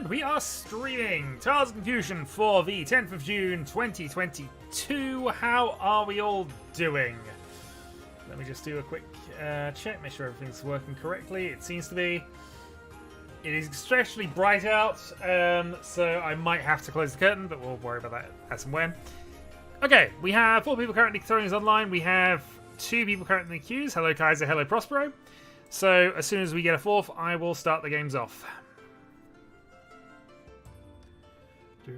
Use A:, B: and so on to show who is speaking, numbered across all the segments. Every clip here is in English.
A: And we are streaming Trials of Confusion for the 10th of June 2022. How are we all doing? Let me just do a quick check, make sure everything's working correctly. It seems to be. It is especially bright out, so I might have to close the curtain, but we'll worry about that as and when. Okay, we have 4 people currently throwing us online. We have 2 people currently in the queues. Hello Kaiser, hello Prospero. So as soon as we get a 4th, I will start the games off. I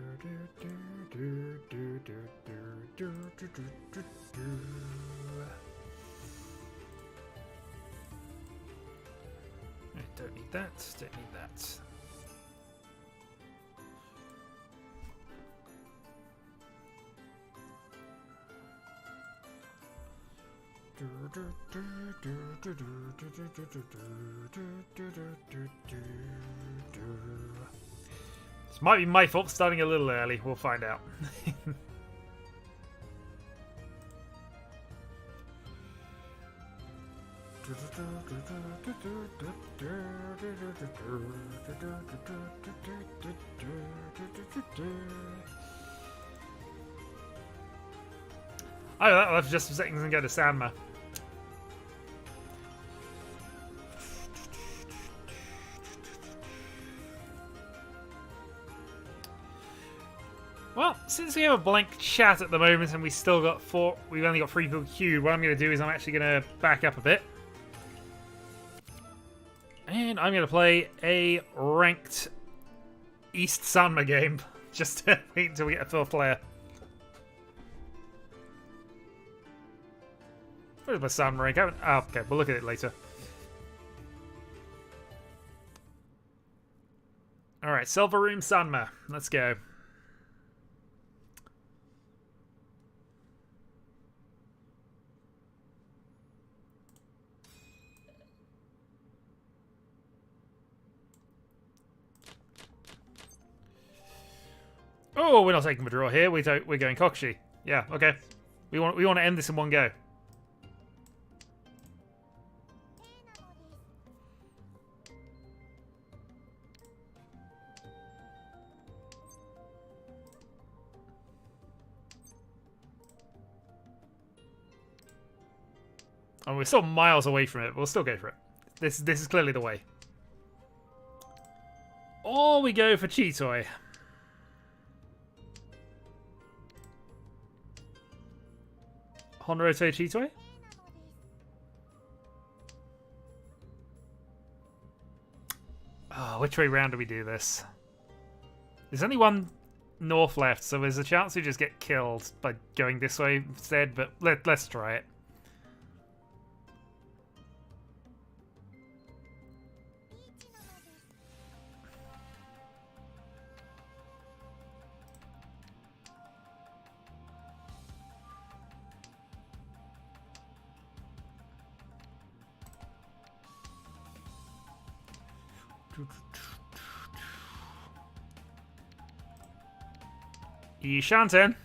A: don't need that, don't need that. This might be my fault starting a little early, we'll find out. Oh, that left just a second and go to Sanma. Well, since we have a blank chat at the moment and we still got 4, we've only got 3 people queued, what I'm going to do is I'm actually going to back up a bit. And I'm going to play a ranked East Sanma game, just to wait until we get a 4th player. Where's my Sanma rank? Oh, okay, we'll look at it later. Alright, Silver Room Sanma. Let's go. Oh, we're not taking the draw here. We're going Kokushi. Yeah, okay. We want to end this in one go. Oh, we're still miles away from it, but we'll still go for it. This is clearly the way. Or we go for Chitoi. Honroto Chitoi? Oh, which way round do we do this? There's only one north left, so there's a chance we just get killed by going this way instead, but let's try it. Shanten.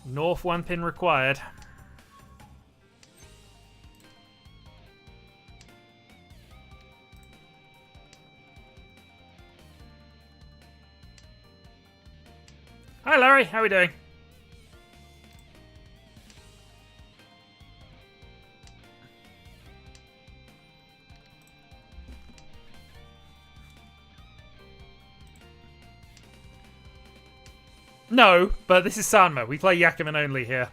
A: North 1 pin required. Hi Larry, how are we doing? No, but this is Sanma. We play Yakuman only here.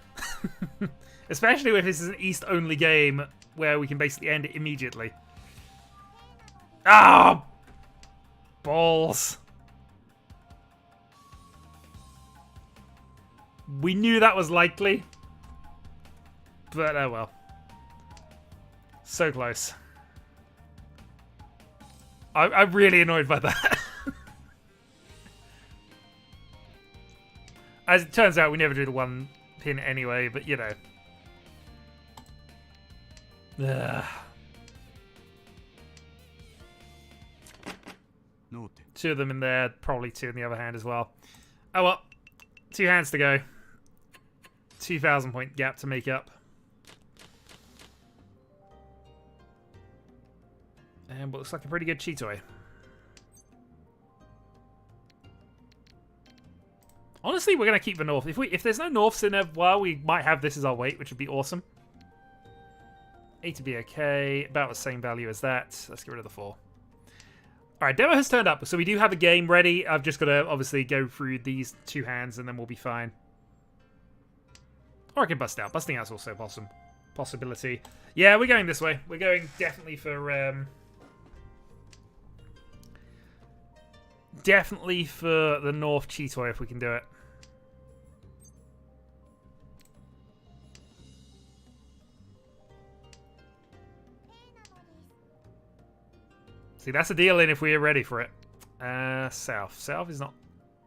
A: Especially if this is an East-only game where we can basically end it immediately. Ah! Balls. We knew that was likely. But oh well. So close. I'm really annoyed by that. As it turns out, we never do the 1 pin anyway, but you know. Ugh. 2 of them in there, probably 2 in the other hand as well. Oh well, 2 hands to go. 2,000 point gap to make up. And what looks like a pretty good Chitoi. Honestly, we're going to keep the north. If there's no norths in there, well, we might have this as our weight, which would be awesome. 8 to be okay. About the same value as that. Let's get rid of the 4. Alright, demo has turned up, so we do have a game ready. I've just got to obviously go through these 2 hands and then we'll be fine. Or I can bust out. Busting out's also a possibility. Yeah, we're going this way. We're going definitely for... definitely for the North Cheetoy if we can do it. See, that's a deal in if we are ready for it. South. South is not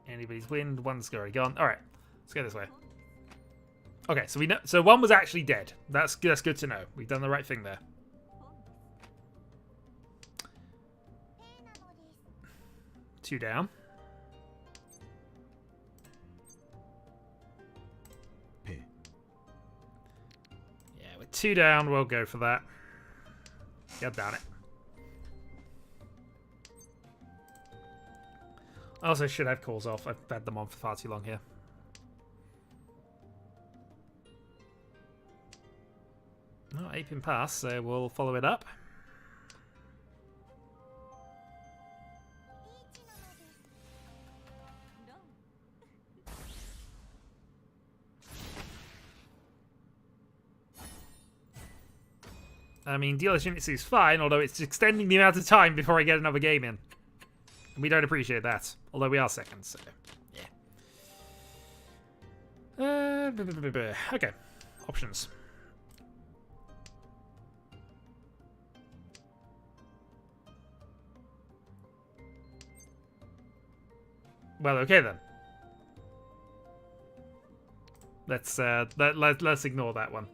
A: anybody's wind. One's already gone. Alright, let's go this way. Okay, so we know. So one was actually dead. That's good to know. We've done the right thing there. Two down. Yeah, with 2 down, we'll go for that. God damn it. I also should have calls off. I've had them on for far too long here. Oh, 8-pin pass, so we'll follow it up. I mean, dealer's units is fine, although it's extending the amount of time before I get another game in. And we don't appreciate that, although we are seconds, so yeah. Okay, options. Well, okay then. Let's ignore that one.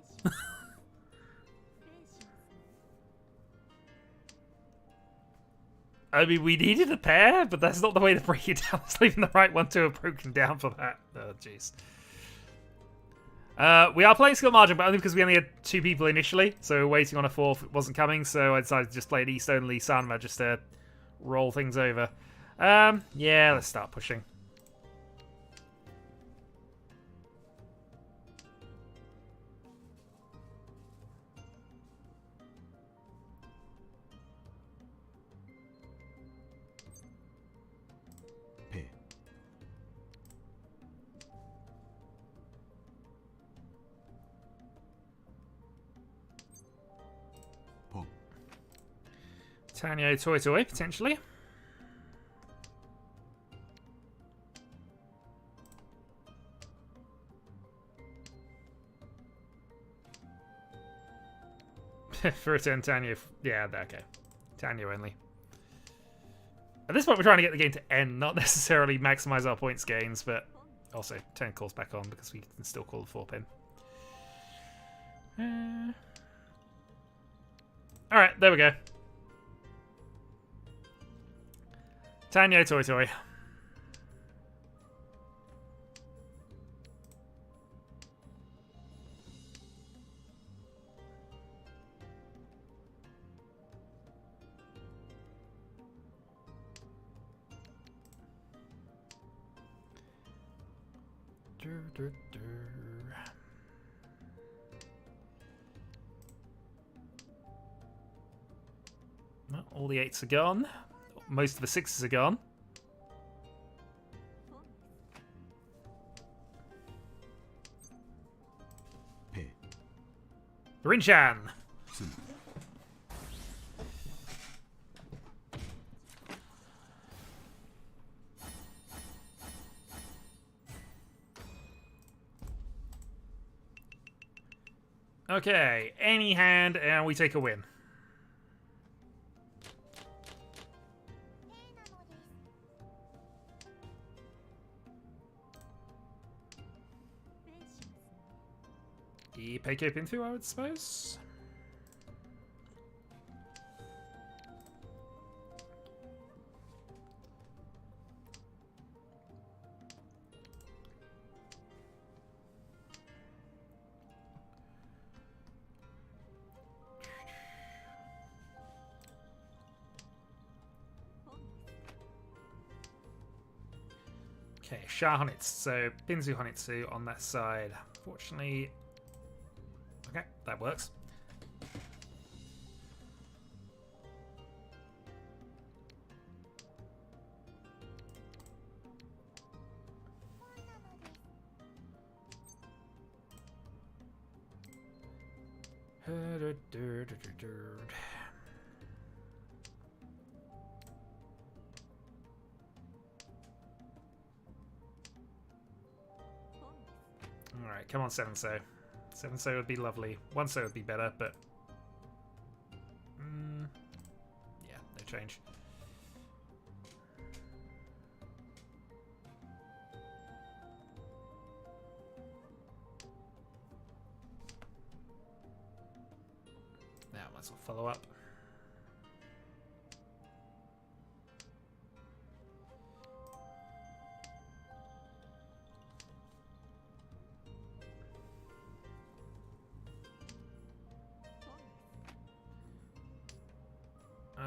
A: I mean, we needed a pair, but that's not the way to break it down. It's not even the right one to have broken down for that. Oh, jeez. We are playing skill Mahjong, but only because we only had 2 people initially, so we're waiting on a 4th. It wasn't coming, so I decided to just play an East-only Sanma just to roll things over. Yeah, let's start pushing. Tanyo Toy Toy, potentially. For a turn, Tanyo. Yeah, okay. Tanyo only. At this point, we're trying to get the game to end, not necessarily maximize our points gains, but also turn calls back on because we can still call the 4-pin. Alright, there we go. Tanyo Toy Toy. Well, all the 8s are gone. Most of the 6s are gone. Rinchan. Okay, any hand and we take a win. Peiko pin through, I would suppose. Okay, Sha Honitsu. So Binzu Honitsu on that side. Fortunately, okay, that works. Alright, come on, 7-so. 7-so would be lovely. 1-so would be better, but... yeah, no change. Now, might as well follow up.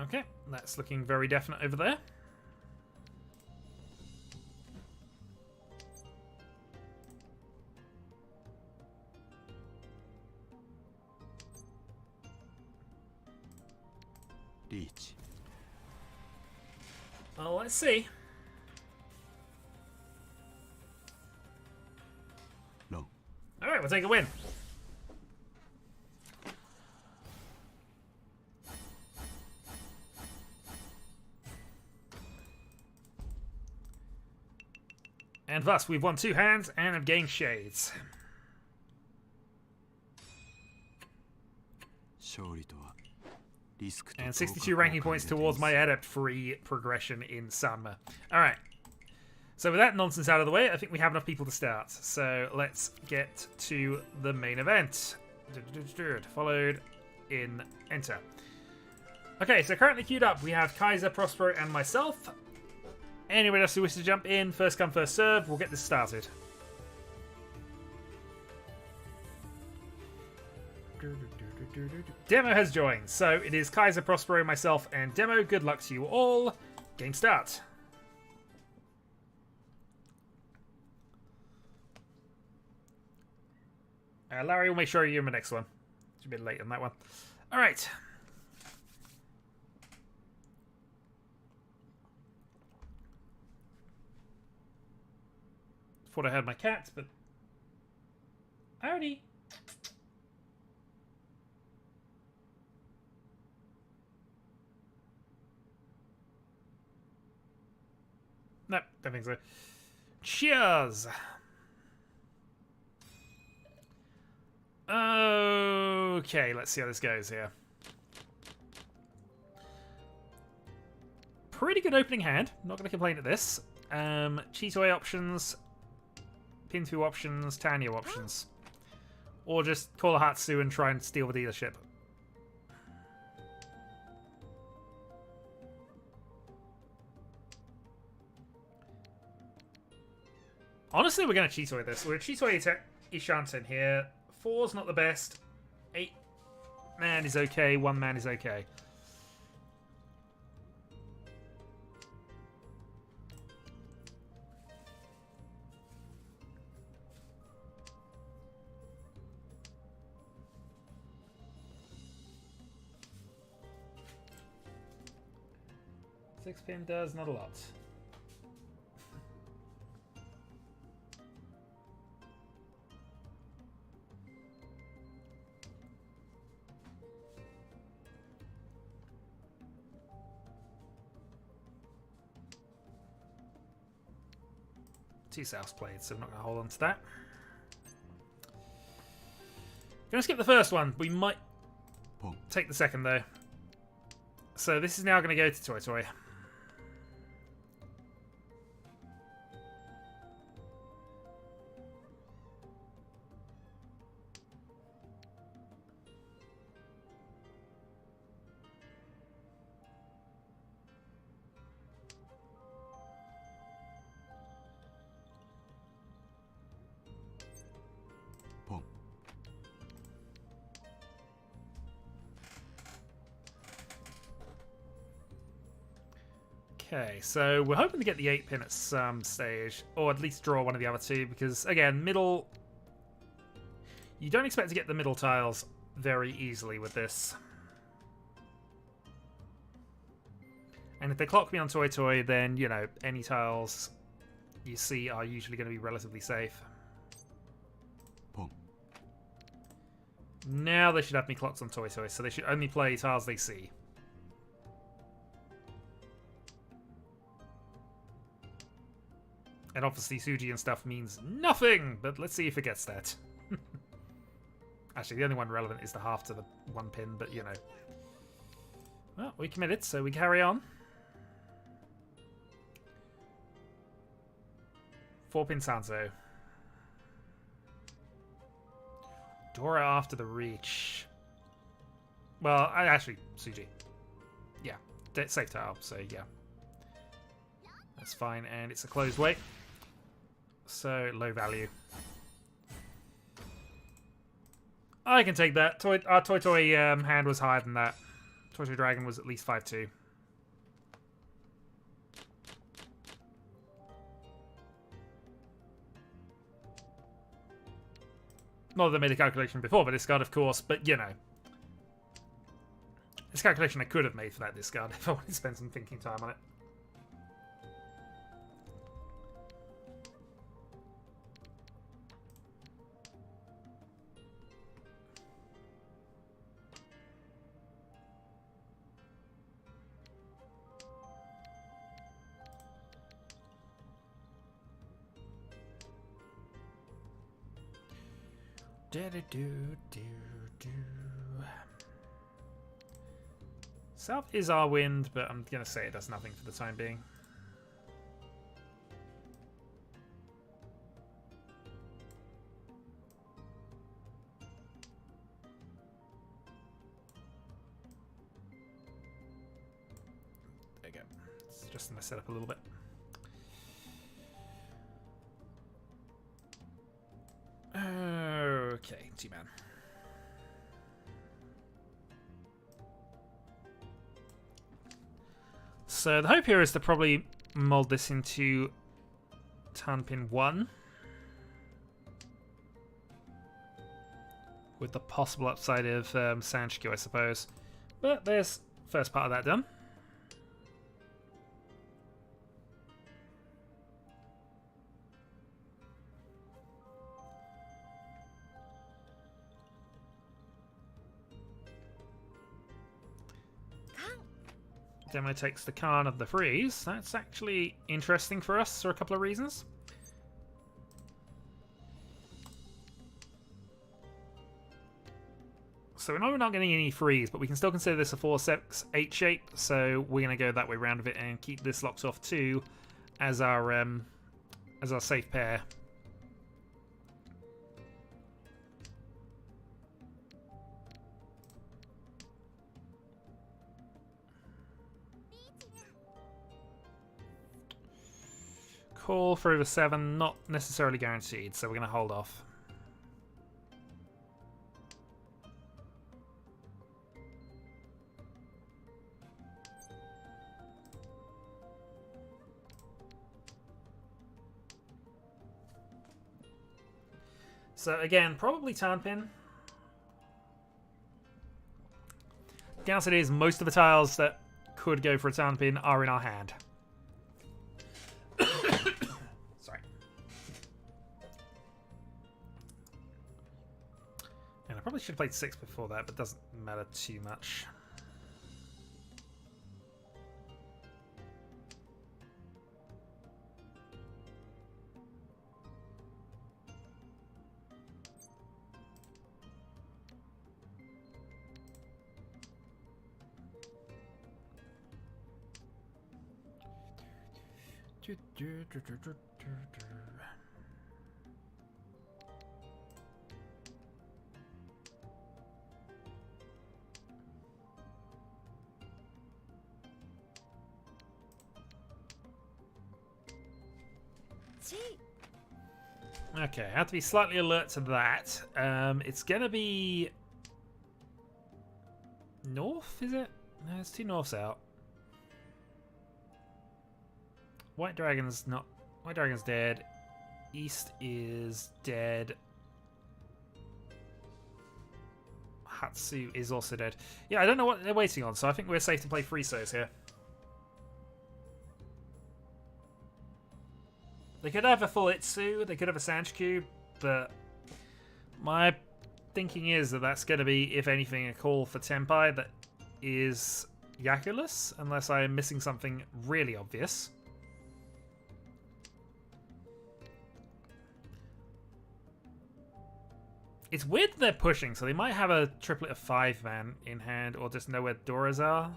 A: Okay, that's looking very definite over there.
B: Riichi.
A: Well, let's see.
B: No.
A: Alright, we'll take a win. And thus, we've won 2 hands and have gained shades. And 62 ranking points towards my Adept free progression in Sanma. Alright. So with that nonsense out of the way, I think we have enough people to start. So let's get to the main event. Followed in enter. Okay, so currently queued up, we have Kaiser, Prospero, and myself. Anybody else who wishes to jump in, first come, first serve, we'll get this started. Demo has joined, so it is Kaiser, Prospero, myself, and Demo. Good luck to you all. Game start. Larry will make sure you're in the next one. It's a bit late on that one. Alright. Thought I had my cat, but... Howdy! Nope, don't think so. Cheers! Okay, let's see how this goes here. Pretty good opening hand. Not going to complain at this. Chitoi options, Pintu options, Tanyo options. Or just call a Hatsu and try and steal the dealership. Honestly, we're going to Chitoi this. We're Chitoi Ishanten here. 4's not the best. 8 man is okay. 1 man is okay. Six pin does not a lot. Two Souths played, so I'm not going to hold on to that. Going to skip the first one. We might take the second, though. So this is now going to go to Toy Toy. Okay, so we're hoping to get the 8-pin at some stage, or at least draw one of the other two, because, again, middle... You don't expect to get the middle tiles very easily with this. And if they clock me on Toy Toy, then, you know, any tiles you see are usually going to be relatively safe.
B: Pong.
A: Now they should have me clocked on Toy Toy, so they should only play tiles they see. And obviously Suji and stuff means nothing, but let's see if it gets that. Actually, the only one relevant is the half to the 1 pin, but you know. Well, we committed, so we carry on. 4-pin Sanzo. Dora after the Riichi. Well, actually, Suji. Yeah, safe tile, so yeah. That's fine, and it's a closed weight. So, low value. I can take that. Our Toy Toy hand was higher than that. Toy Toy Dragon was at least 5-2. Not that I made a calculation before the discard, of course, but you know. This calculation I could have made for that discard if I wanted to spend some thinking time on it. South is our wind, but I'm going to say it does nothing for the time being. There you go. It's just going to set up a little bit. Okay, T-Man. So the hope here is to probably mold this into Tanpin 1. With the possible upside of Sanshikyu, I suppose. But there's first part of that done. Demo takes the Khan of the Freeze. That's actually interesting for us for a couple of reasons. So we know we're not getting any freeze, but we can still consider this a 4-6-8 shape. So we're going to go that way round of it and keep this locked off too as our safe pair. Call for over 7, not necessarily guaranteed, so we're going to hold off. So again, probably Tanpin. The answer is most of the tiles that could go for a Tanpin are in our hand. I probably should have played 6 before that, but it doesn't matter too much. Okay, I have to be slightly alert to that. It's gonna be north, is it? No, it's 2 norths out. White Dragon's not... White Dragon's dead. East is dead. Hatsu is also dead. Yeah, I don't know what they're waiting on, so I think we're safe to play Frisos here. They could have a full Itsu, they could have a Sanchiku, but my thinking is that that's going to be, if anything, a call for Tenpai that is Yakulus, unless I am missing something really obvious. It's weird that they're pushing, so they might have a triplet of 5-man in hand, or just know where Doras are.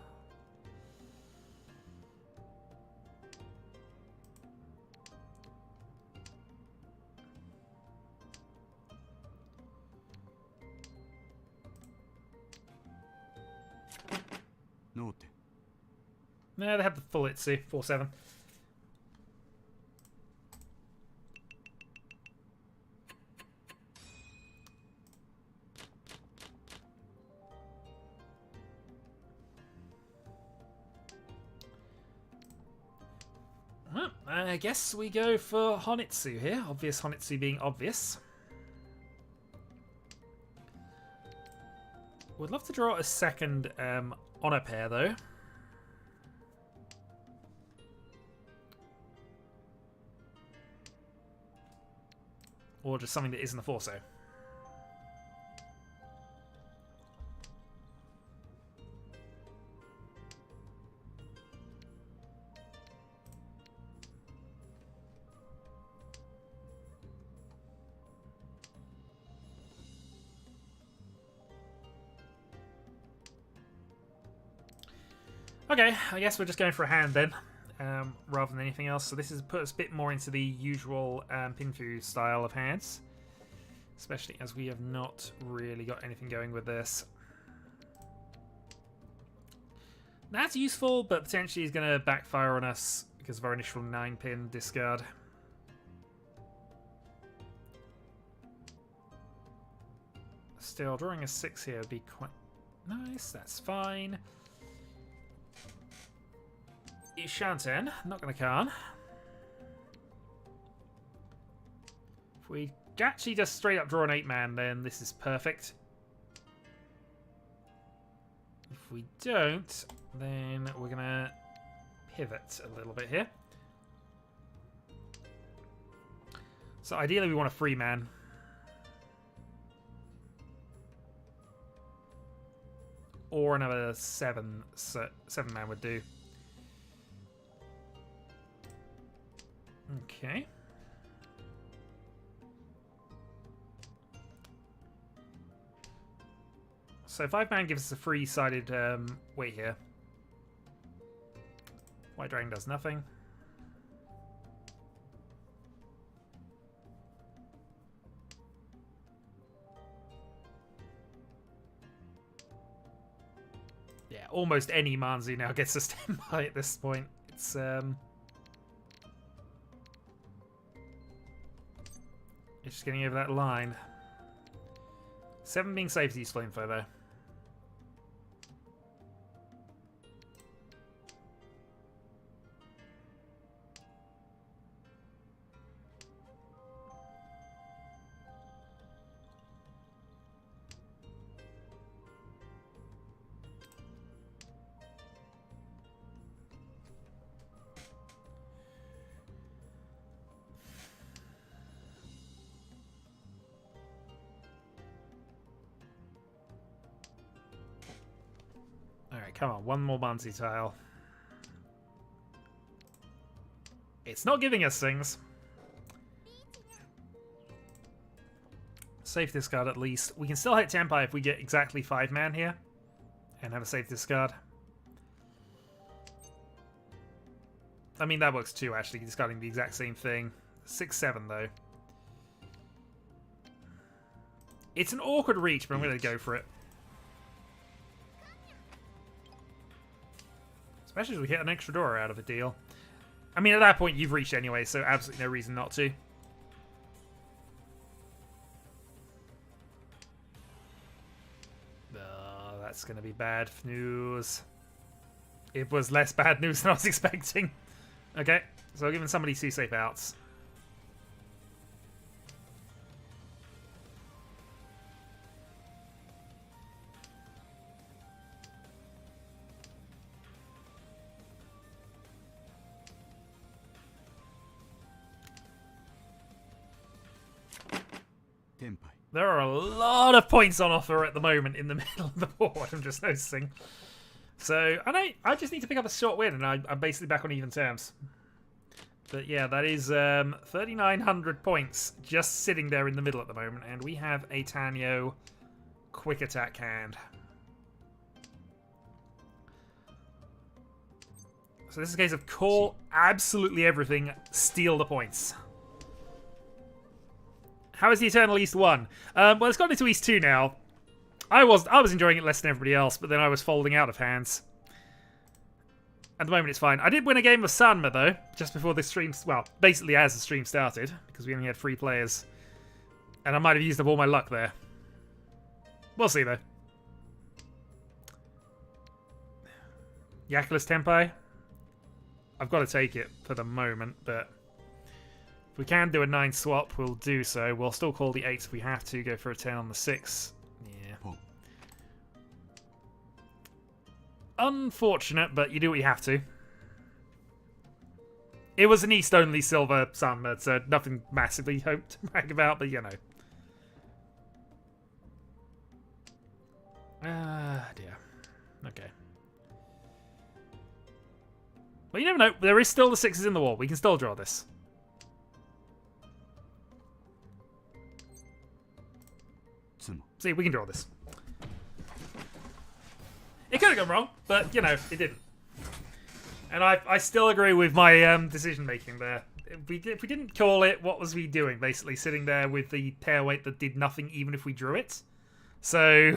B: Note.
A: No, they have the full Itsu, 4-7. Well, I guess we go for Honitsu here. Obvious Honitsu being obvious. Would love to draw a second honor pair though. Or just something that isn't a Forso. Okay, I guess we're just going for a hand then, rather than anything else. So this has put us a bit more into the usual Pinfu style of hands, especially as we have not really got anything going with this. That's useful, but potentially is going to backfire on us because of our initial 9-pin discard. Still, drawing a 6 here would be quite nice. That's fine. Shanten, not going to Khan. If we actually just straight up draw an 8-man, then this is perfect. If we don't, then we're going to pivot a little bit here. So ideally we want a 3-man. Or another 7-man would do. Okay. So 5-man gives us a free-sided weight here. White Dragon does nothing. Yeah, almost any Manzu now gets a standby at this point. It's just getting over that line. 7 being safe to use Flamethrower though. Alright, come on. One more Manzi tile. It's not giving us things. Safe discard at least. We can still hit Tenpai if we get exactly 5-man here. And have a safe discard. I mean, that works too, actually. Discarding the exact same thing. 6-7, though. It's an awkward reach, but I'm going to go for it. Especially as we hit an extra door out of a deal. I mean, at that point, you've reached anyway, so absolutely no reason not to. Oh, that's going to be bad news. It was less bad news than I was expecting. Okay, so we're giving somebody 2 safe outs.
B: Tenpai.
A: There are a lot of points on offer at the moment in the middle of the board, I'm just noticing. So, I just need to pick up a short win, and I'm basically back on even terms. But yeah, that is 3,900 points just sitting there in the middle at the moment, and we have a Tanyo quick attack hand. So this is a case of call absolutely everything, steal the points. How is the Eternal East 1? Well, it's gone into East 2 now. I was enjoying it less than everybody else, but then I was folding out of hands. At the moment, it's fine. I did win a game of Sanma, though, just before the stream... Well, basically as the stream started, because we only had 3 players. And I might have used up all my luck there. We'll see, though. Yakulas Tenpai. I've got to take it for the moment, but... If we can do a 9 swap, we'll do so. We'll still call the 8 if we have to. Go for a 10 on the 6. Yeah. Unfortunate, but you do what you have to. It was an East-only silver Sanma, so nothing massively hope to brag about, but you know. Ah, dear. Okay. Well, you never know. There is still the 6s in the wall. We can still draw this. See, we can draw this. It could have gone wrong, but, you know, it didn't. And I still agree with my decision-making there. If we didn't call it, what was we doing? Basically, sitting there with the pair weight that did nothing even if we drew it. So,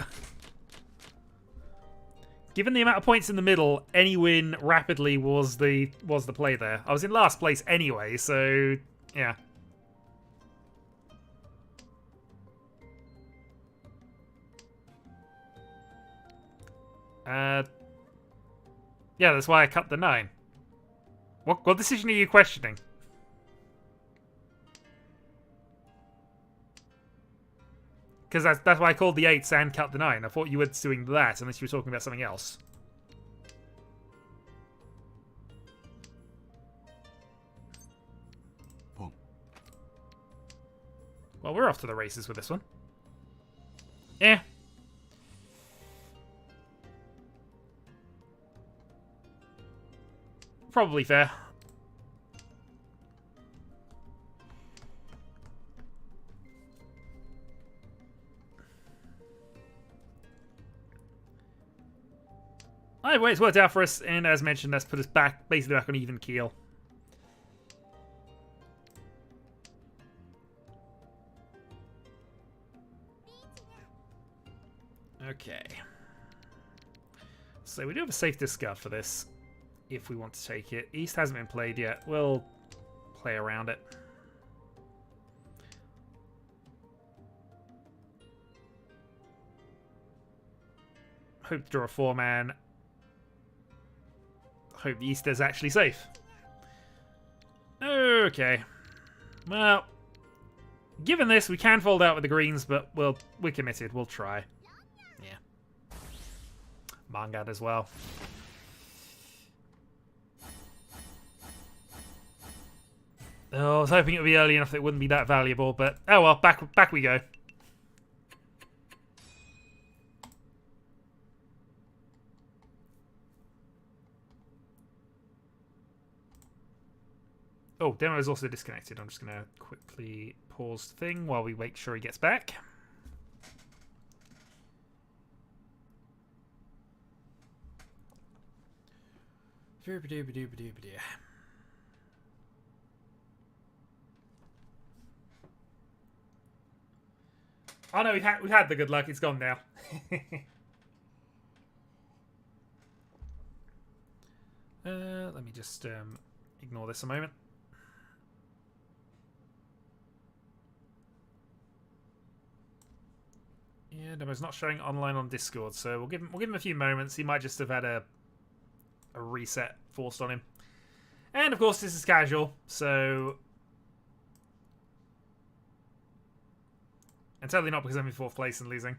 A: given the amount of points in the middle, any win rapidly was the play there. I was in last place anyway, so, yeah. Yeah, that's why I cut the 9. What decision are you questioning? Because that's why I called the 8s and cut the 9. I thought you were doing that, unless you were talking about something else. Well, we're off to the races with this one. Yeah. Probably fair. Either way, it's worked out for us, and as mentioned, that's put us basically back on even keel. Okay. So we do have a safe discard for this, if we want to take it. East hasn't been played yet. We'll play around it. Hope to draw a 4-man. Hope the East is actually safe. Okay. Well, given this, we can fold out with the greens, but we're committed. We'll try. Yeah. Mangad as well. Oh, I was hoping it would be early enough that it wouldn't be that valuable, but oh well, back we go. Oh, demo is also disconnected. I'm just going to quickly pause the thing while we make sure he gets back. Oh no, we've had the good luck. It's gone now. Let me just ignore this a moment. Yeah, Demo's not showing online on Discord, so we'll give him a few moments. He might just have had a reset forced on him. And of course, this is casual, so. And totally not because I'm in 4th place and losing.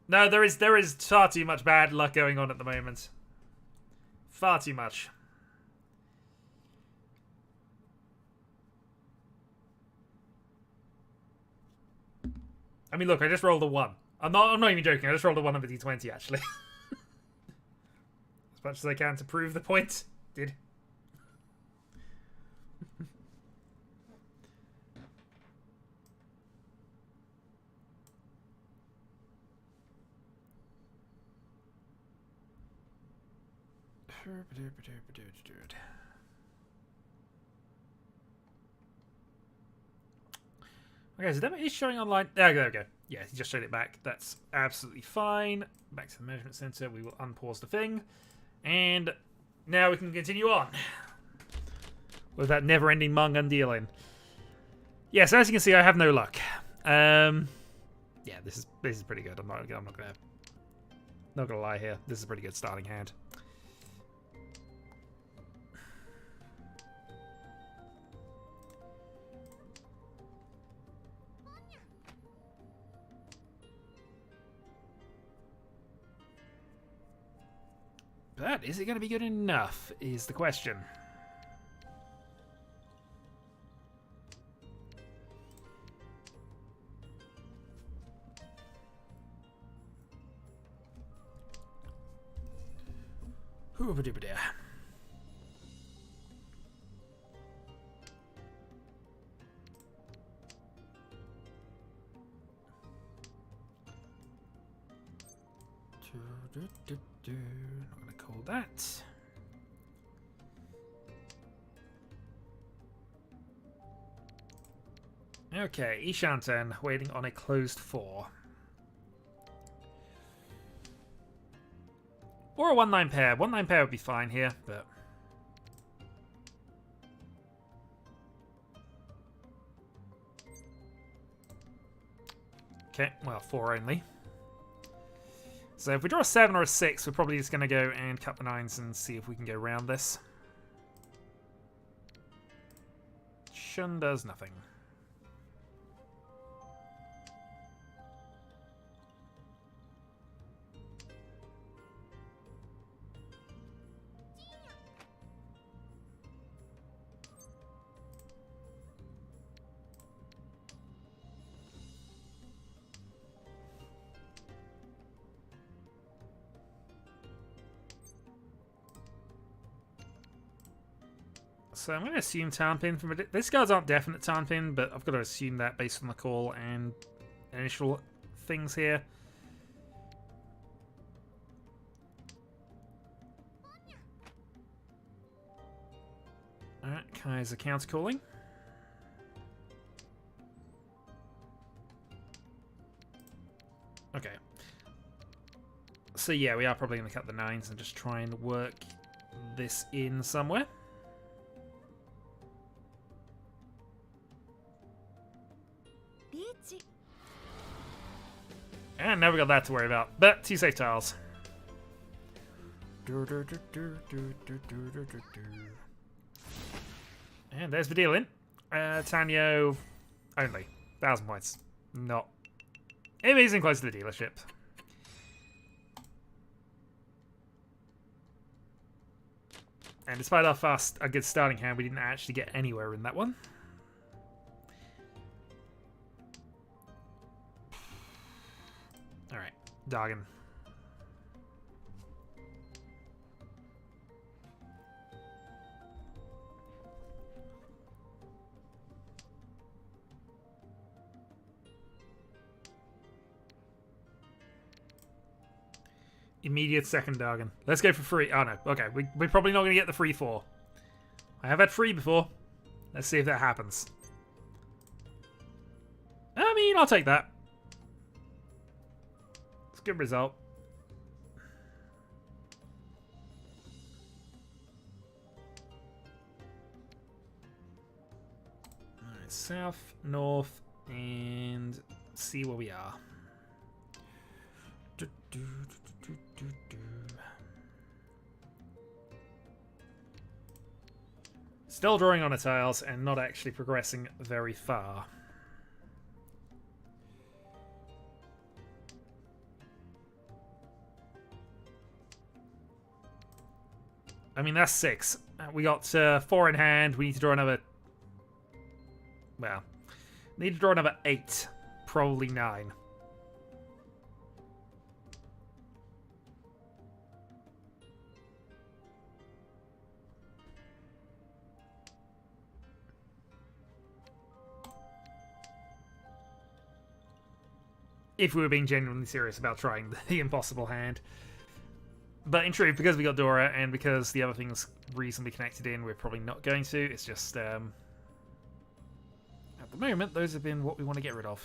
A: No, there is far too much bad luck going on at the moment. Far too much. I mean, look, I just rolled a 1. I'm not even joking. I just rolled a 1 on the D20, actually. As much as I can to prove the point. Did. Okay, so demo is showing online. There we go. Yeah, he just showed it back. That's absolutely fine. Back to the measurement center. We will unpause the thing. And now we can continue on with that never-ending Mung dealing. Yeah, so as you can see, I have no luck. Yeah, this is pretty good. I'm not gonna lie here. This is a pretty good starting hand. But is it going to be good enough, is the question. Hooba-dooba-doo. Not going to call that. Okay, Ishanten waiting on a closed 4. Or a 1-9 pair. 1-9 pair would be fine here, but. Okay, well, 4 only. So if we draw a 7 or a 6, we're probably just going to go and cut the 9s and see if we can go around this. Shun does nothing. So I'm going to assume Tarnpin from it. These cards aren't definite Tarnpin, but I've got to assume that based on the call and initial things here. Alright, Kaiser counter calling. Okay. So yeah, we are probably going to cut the 9s and just try and work this in somewhere.
C: Riichi.
A: And now we got that to worry about. But 2 safe tiles. And there's the deal in. Tanyo only. 1,000 points. Not amazing close to the dealership. And despite a good starting hand, we didn't actually get anywhere in that one. Alright, Dargan. Immediate second Dargan. Let's go for free. Oh no, okay. We're probably not going to get the free 4. I have had free before. Let's see if that happens. I mean, I'll take that. It's a good result. Alright, south, north, and see where we are. Still drawing on a tiles and not actually progressing very far. I mean, that's 6. We got 4 in hand. We need to draw another... Well, need to draw another 8. Probably 9. If we were being genuinely serious about trying the impossible hand. But in truth, because we got Dora and because the other thing's reasonably connected in, we're probably not going to. It's just, at the moment, those have been what we want to get rid of.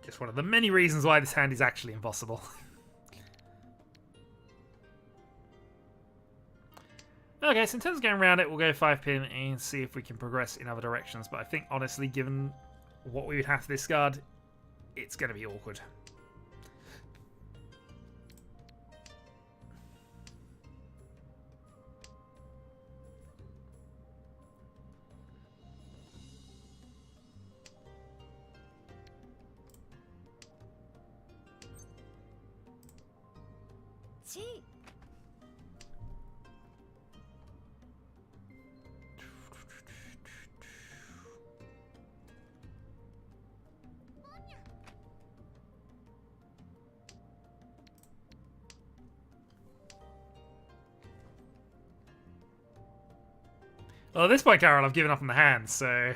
A: Just one of the many reasons why this hand is actually impossible. Okay, so in terms of going around it, we'll go 5-pin and see if we can progress in other directions. But I think, honestly, given what we would have to discard, it's going to be awkward. Well, at this point, Carol, I've given up on the hand, so...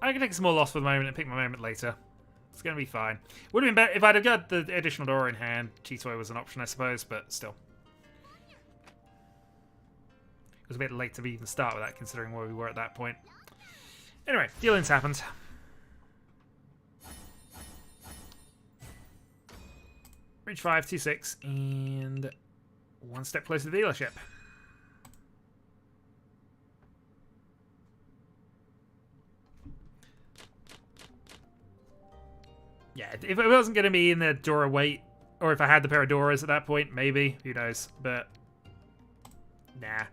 A: I can take a small loss for the moment and pick my moment later. It's going to be fine. Would have been better if I'd have got the additional door in hand. Cheatoy was an option, I suppose, but still. It was a bit late to even start with that, considering where we were at that point. Anyway, dealings happened. Reach 5, 2-6, and one step closer to the dealership. Yeah, if it wasn't going to be in the Dora wait, or if I had the pair of Doras at that point, maybe. Who knows? But, nah.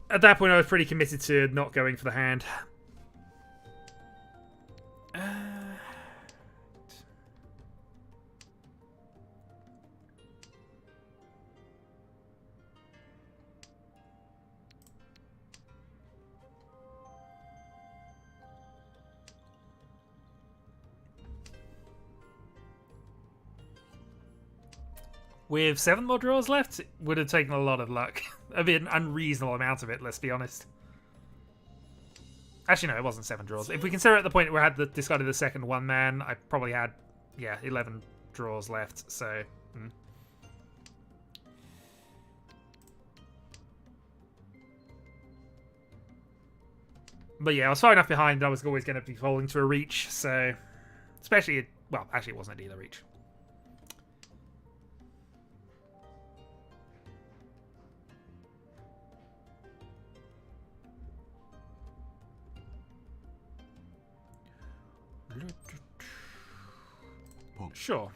A: At that point, I was pretty committed to not going for the hand. With 7 more draws left, it would have taken a lot of luck. A bit an unreasonable amount of it, let's be honest. Actually, no, it wasn't 7 draws. If we consider at the point where I had discarded the second one man, I probably had, yeah, 11 draws left, so... But yeah, I was far enough behind that I was always going to be falling to a reach, so... Especially, well, actually it wasn't a dealer reach. Sure.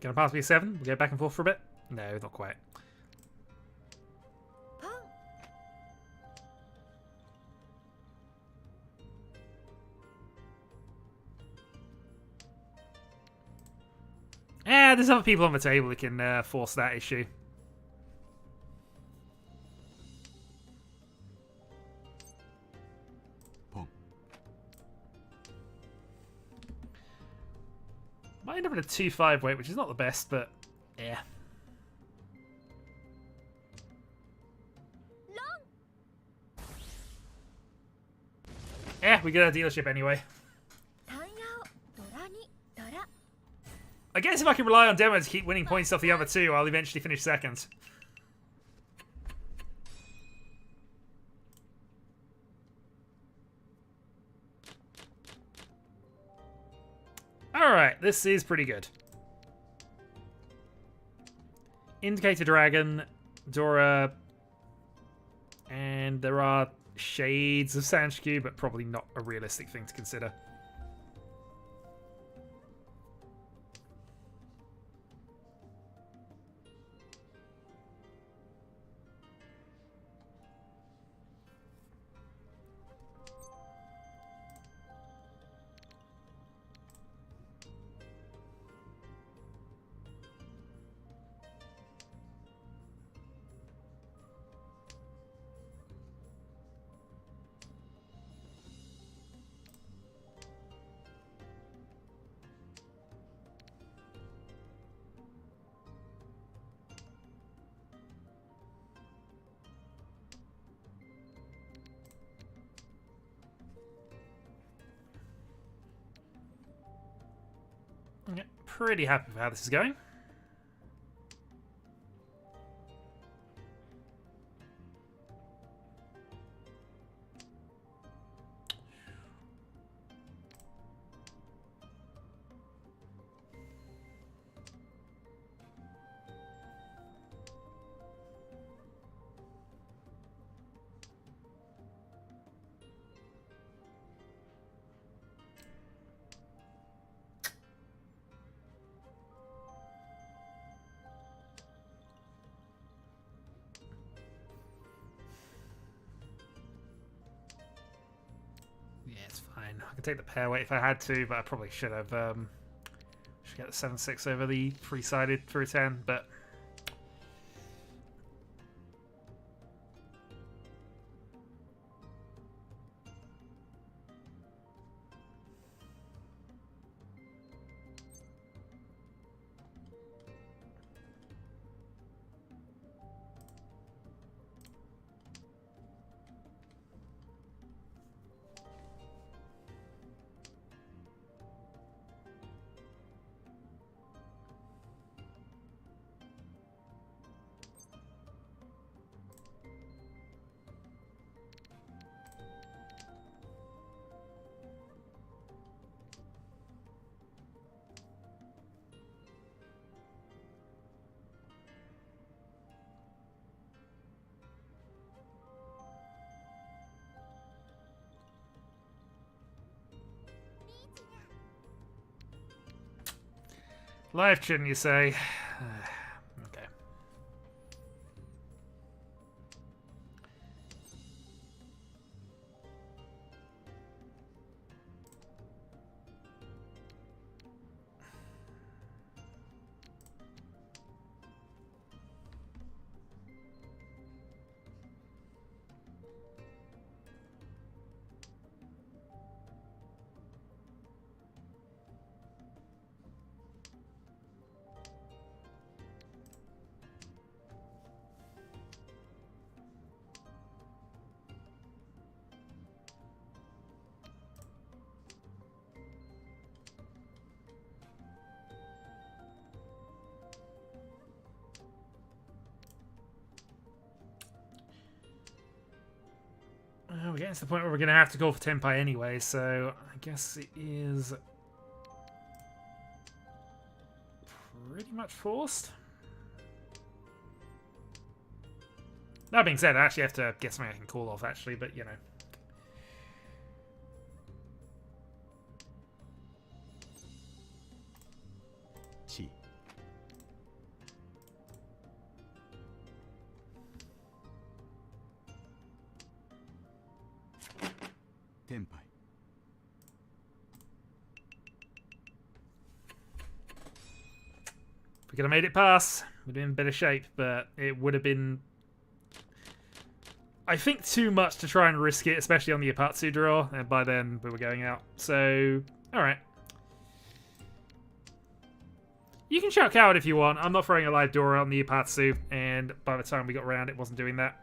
A: Gonna pass me a 7? We'll go back and forth for a bit? No, not quite. There's other people on the table that can force that issue. having a 2-5 weight, which is not the best, but yeah. Yeah, we get our dealership anyway. I guess if I can rely on Demo to keep winning points off the other two, I'll eventually finish second. Alright, this is pretty good. Indicator Dragon, Dora, and there are shades of Sanshku, but probably not a realistic thing to consider. Yeah, pretty happy with how this is going. I could take the pair weight if I had to, but I probably should have. Should get the 7-6 over the three-sided for a 10, but. Life, shouldn't you say? Okay. We're getting to the point where we're going to have to go for Tenpai anyway, so I guess it is pretty much forced. That being said, I actually have to get something I can call off, actually, but you know.
B: Chi. Tenpai.
A: If we could have made it pass, we'd be in better shape, but it would have been, I think, too much to try and risk it, especially on the Ipatsu draw, and by then we were going out. So, alright. You can shout coward if you want. I'm not throwing a live door on the Ipatsu, and by the time we got around, it wasn't doing that.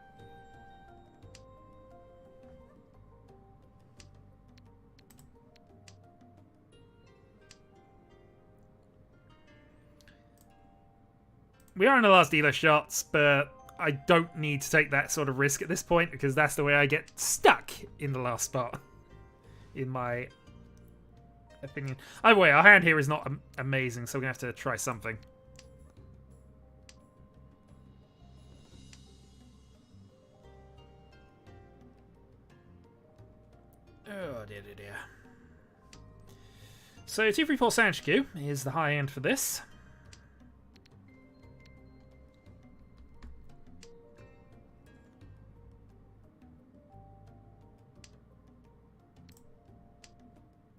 A: We are in the last dealer shots, but I don't need to take that sort of risk at this point, because that's the way I get stuck in the last spot, in my opinion. Either way, our hand here is not amazing, so we're going to have to try something. Oh, dear, dear, dear. So, 234 Sanchiku is the high end for this.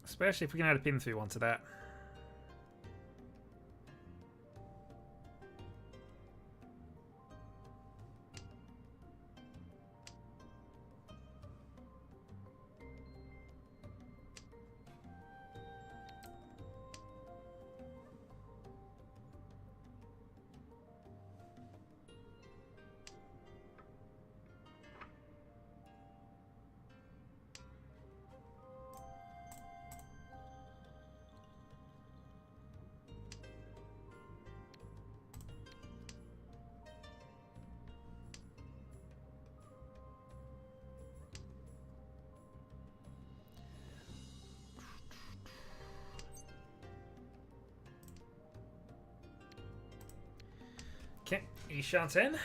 A: Especially if we can add a pin through onto that. Okay, Ishanten.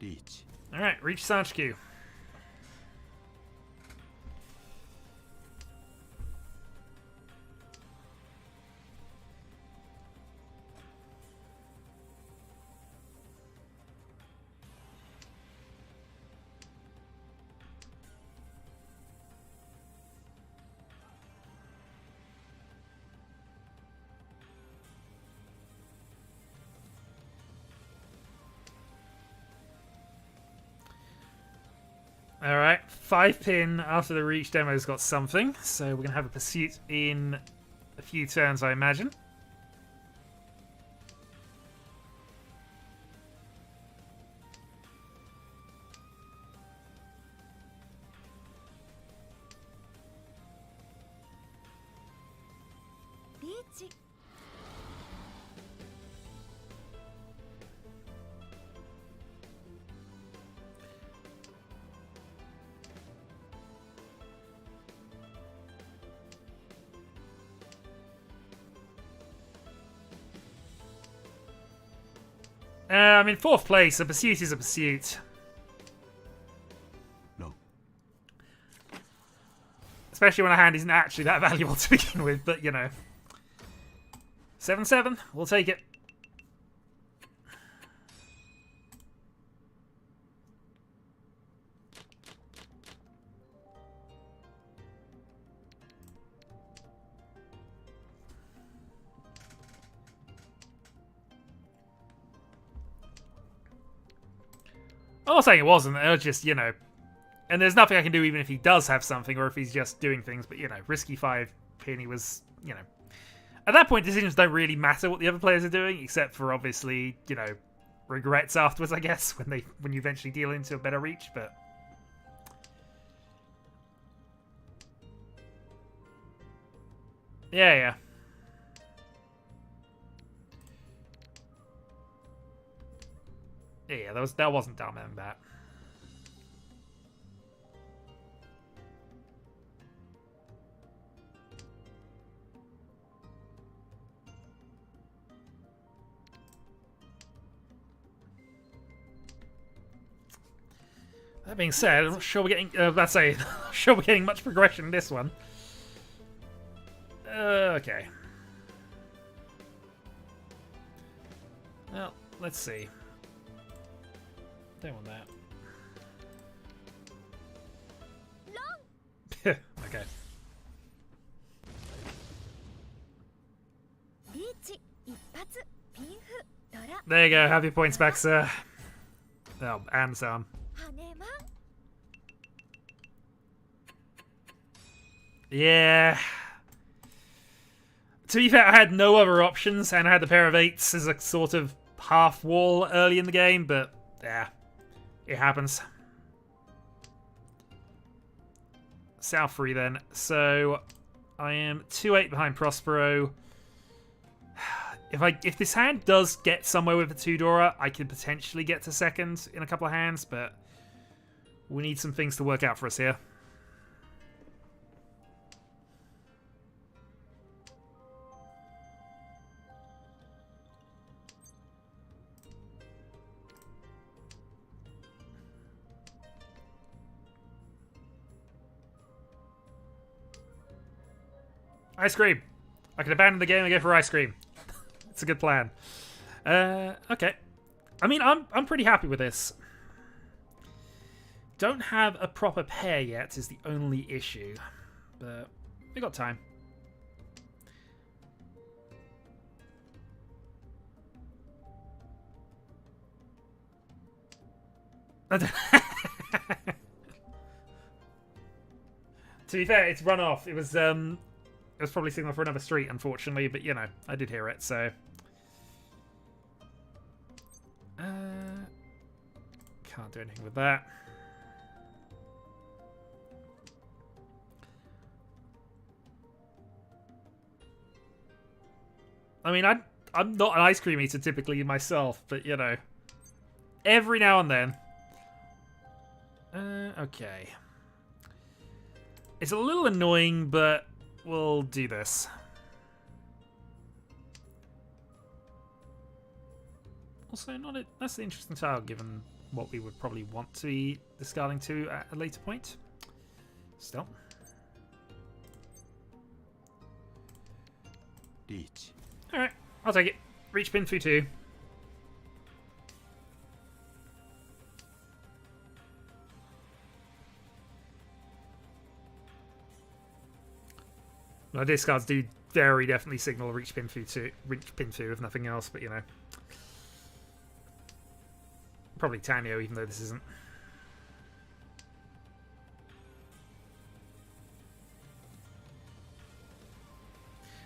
B: Riichi.
A: Alright, Riichi Sanchiku. Alright, 5 pin after the Reach demo's got something, so we're going to have a pursuit in a few turns, I imagine.
C: Riichi.
A: I'm in 4th place. A pursuit is a pursuit.
B: No.
A: Especially when a hand isn't actually that valuable to begin with, but you know. 7-7, we'll take it. I'm not saying it wasn't, it was just, you know, and there's nothing I can do even if he does have something or if he's just doing things, but, you know, risky 5 pin, he was, you know. At that point, decisions don't really matter what the other players are doing, except for, obviously, you know, regrets afterwards, I guess, when you eventually deal into a better reach, but... Yeah. Yeah, that wasn't dumb in that. That being said, I'm not sure we're getting. Sure we're getting much progression in this one. Okay. Well, let's see. Don't want that. Okay.
C: Riichi 一発ピンフドラ
A: There you go. Have your points back, sir. Oh, and some. Yeah. To be fair, I had no other options, and I had the pair of 8s as a sort of half wall early in the game, but yeah, it happens. South 3 then. So I am 2-8 behind Prospero. If this hand does get somewhere with the 2 Dora, I could potentially get to second in a couple of hands, but we need some things to work out for us here. Ice cream. I can abandon the game and go for ice cream. It's a good plan. Okay. I mean, I'm pretty happy with this. Don't have a proper pair yet is the only issue, but we got time. To be fair, it's run off. It was probably signal for another street, unfortunately, but you know, I did hear it, so. Can't do anything with that. I mean, I'm not an ice cream eater typically myself, but you know, every now and then. Okay. It's a little annoying, but we'll do this. Also, that's an interesting tile, given what we would probably want to be discarding to at a later point. Still.
B: Riichi.
A: Alright, I'll take it. Reach pin through 2. Well, discards do very definitely signal reach pin through 2, if nothing else, but you know. Probably Tanyo, even though this isn't.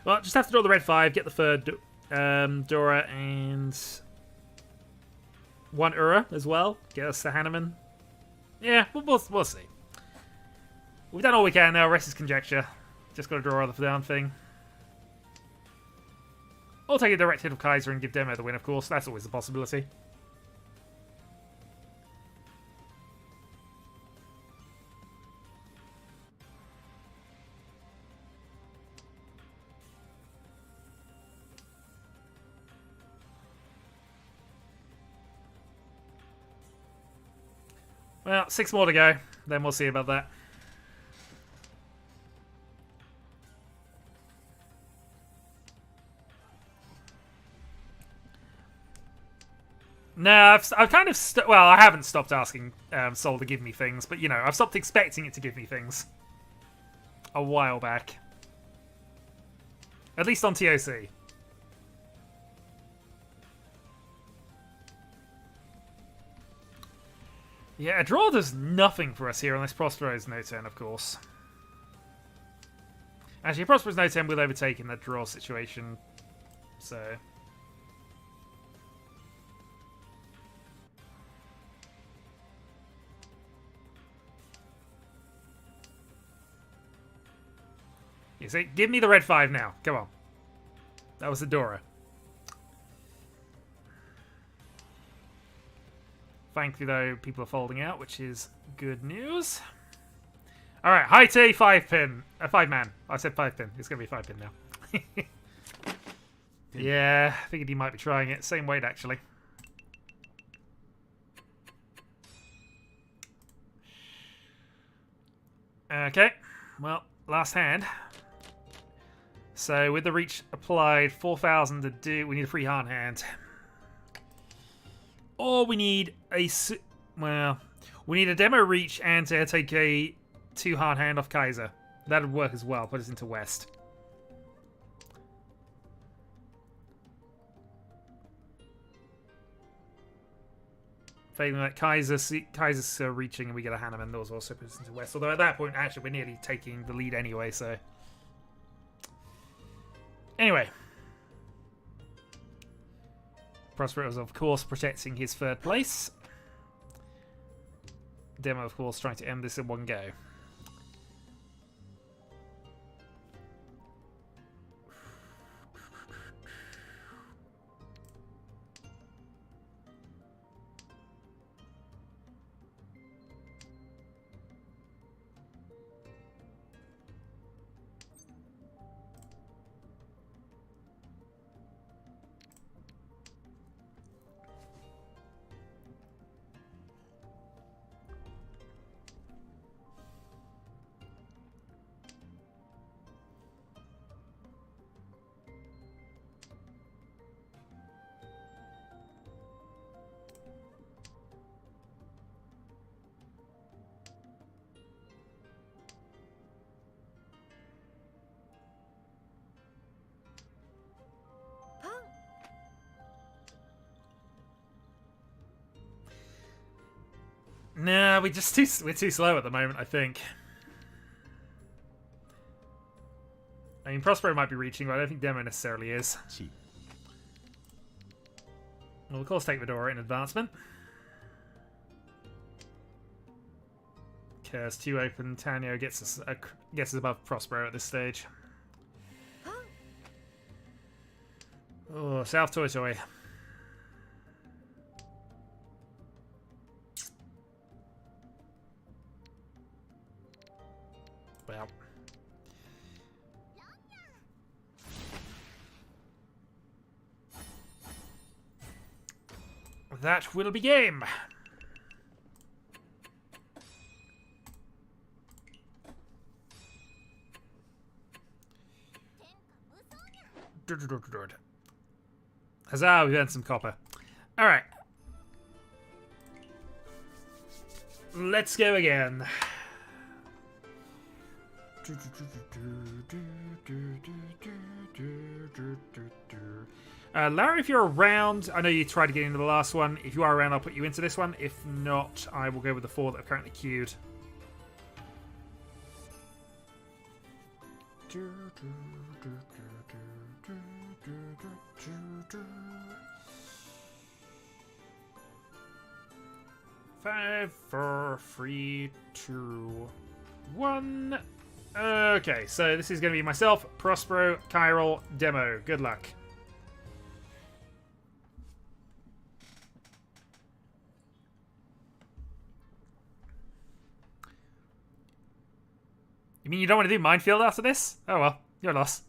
A: Well, just have to draw the red 5, get the third Dora, and 1 Ura as well. Get us the Hanneman. Yeah, we'll see. We've done all we can now. Rest is conjecture. Just got to draw the damn thing. I'll take a direct hit of Kaiser and give Demo the win, of course. That's always a possibility. Well, 6 more to go. Then we'll see about that. No, I've kind of well, I haven't stopped asking Sol to give me things, but you know, I've stopped expecting it to give me things a while back. At least on TOC. Yeah, a draw does nothing for us here unless Prospero's no turn, of course. Actually, Prospero's no turn will overtake in that draw situation, so. You see, give me the red 5 now. Come on. That was the Dora. Thankfully, though, people are folding out, which is good news. All right, high T, 5-pin. 5-man. I said 5-pin. It's going to be 5-pin now. Yeah, I figured he might be trying it. Same weight, actually. Okay, well, last hand. So with the reach applied, 4,000 to do. We need a free hard hand. Or we need a, well, we need a demo reach and to take a 2 hard hand off Kaiser. That would work as well. Put us into West. Failing that, Kaiser's reaching and we get a Hanneman. Those also puts us into west. Although at that point, actually, we're nearly taking the lead anyway, so... Anyway. Prospero is, of course, protecting his third place. Demo, of course, trying to end this in one go. Nah, we're too slow at the moment, I think. I mean, Prospero might be reaching, but I don't think Demo necessarily is.
B: 地
A: We'll of course take Medora in advancement. Curse 2 open. Tanyo gets us above Prospero at this stage. Oh, South Toy Toy. Well. That will be game. Huzzah, we earned some copper. Alright. Let's go again. Larry, if you're around, I know you tried to get into the last one. If you are around, I'll put you into this one. If not, I will go with the 4 that are currently queued. Five, 4, 3, 2, 1. Okay, so this is going to be myself, Prospero, Chiral, Demo. Good luck. You mean you don't want to do Minefield after this? Oh well, your loss.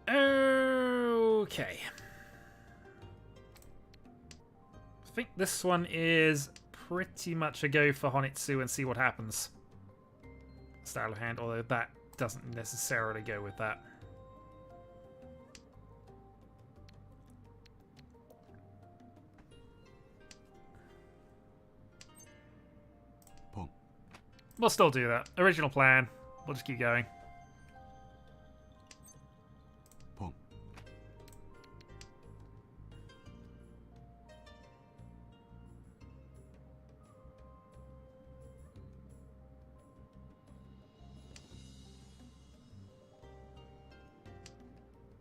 A: Okay. I think this one is pretty much a go for Honitsu and see what happens. Style of hand, although that doesn't necessarily go with that.
B: Pong.
A: We'll still do that. Original plan. We'll just keep going.
B: Pong.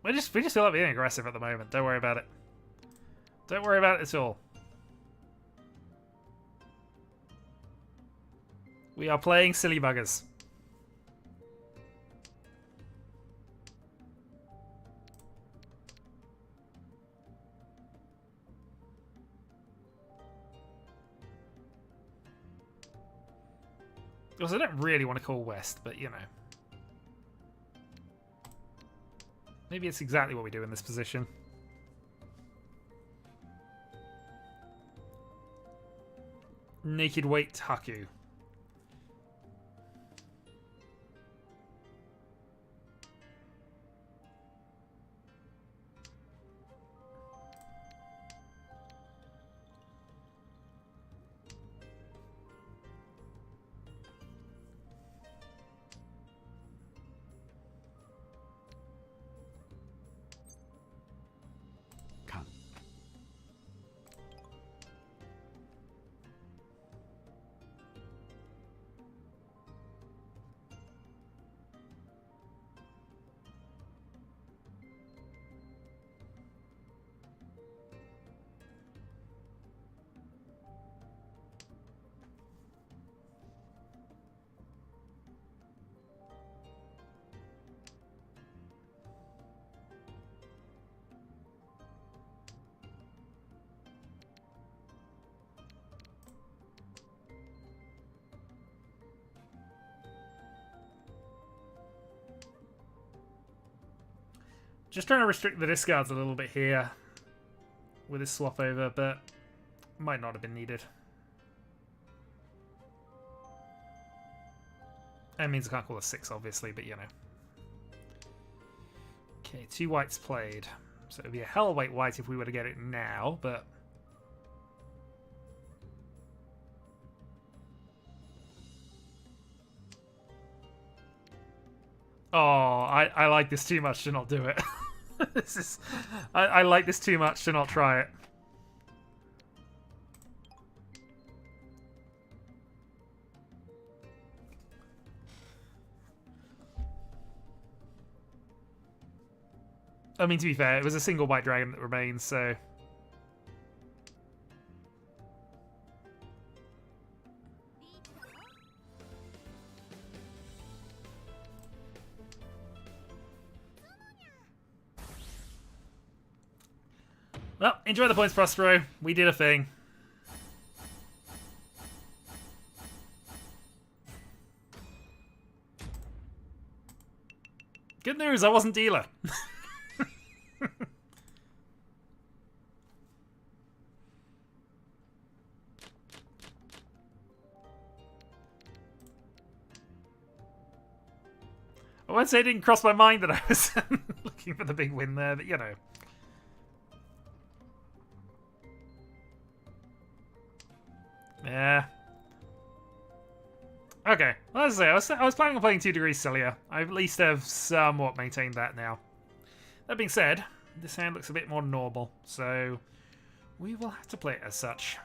A: We just feel like being aggressive at the moment. Don't worry about it. Don't worry about it at all. We are playing silly buggers. Because I don't really want to call West, but you know. Maybe it's exactly what we do in this position. Naked Weight Haku.
B: Kan.
A: Just trying to restrict the discards a little bit here with this swap over, but might not have been needed. That means I can't call a 6, obviously, but you know. Okay, 2 whites played. So it would be a hell weight white if we were to get it now, but... Oh, I like this too much to not do it. This is... I like this too much to not try it. I mean, to be fair, it was a single white dragon that remains, so... Well, enjoy the points, Prospero. We did a thing. Good news, I wasn't dealer. I won't say it didn't cross my mind that I was looking for the big win there, but you know. Yeah. Okay, well, as I say, I was planning on playing 2 degrees sillier. I at least have somewhat maintained that now. That being said, this hand looks a bit more normal, so we will have to play it as such.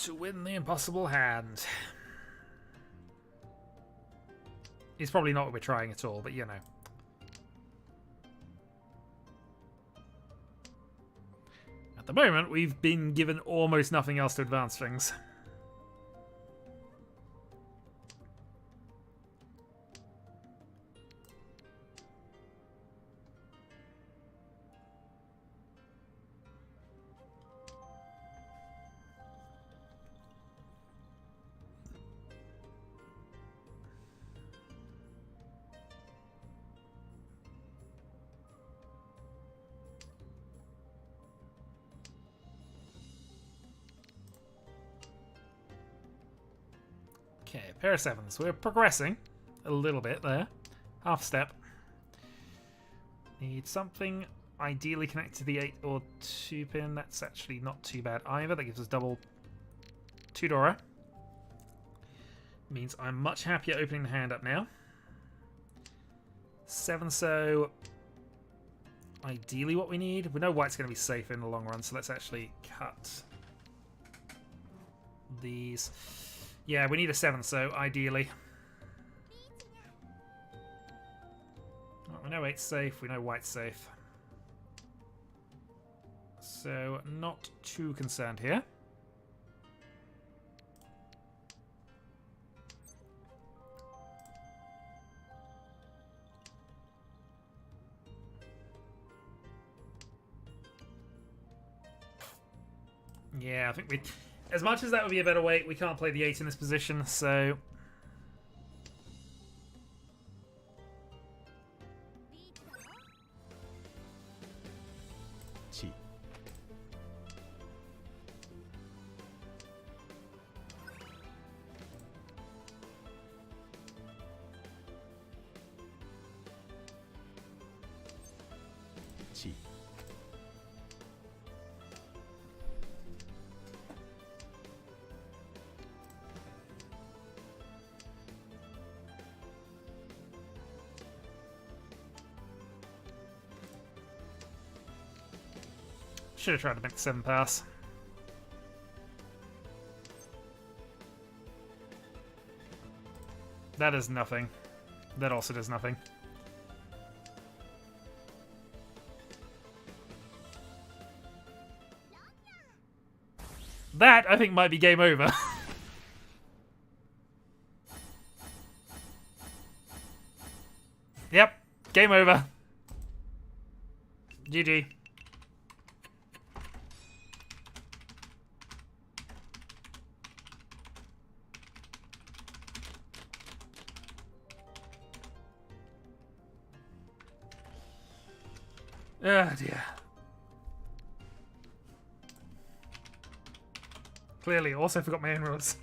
A: To win the impossible hand. It's probably not what we're trying at all, but you know. At the moment, we've been given almost nothing else to advance things. Okay, pair of 7s. We're progressing a little bit there. Half step. Need something ideally connected to the 8 or 2 pin. That's actually not too bad either. That gives us double 2 Dora. Means I'm much happier opening the hand up now. 7 so ideally what we need. We know white's going to be safe in the long run, so let's actually cut these. Yeah, we need a 7 so ideally. Well, We know 8's safe, we know white's safe. So, not too concerned here. Yeah, I think we... As much as that would be a better weight, we can't play the 8 in this position, so...
B: Chi. Chi.
A: Should have tried to make the 7 pass. That does nothing. That also does nothing. That, I think, might be game over. Yep, game over. GG. Oh dear. Clearly, also forgot my own rules.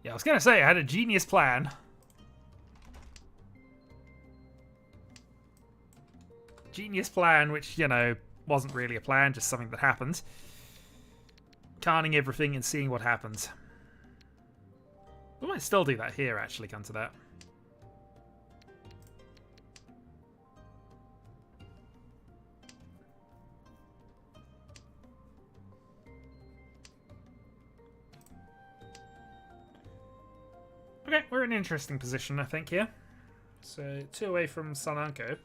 A: Yeah, I was gonna say, I had a genius plan. Genius plan, which, you know, wasn't really a plan, just something that happened. Canning everything and seeing what happens. We might still do that here, actually, come to that. Okay, we're in an interesting position, I think, here. So, 2 away from Sananko.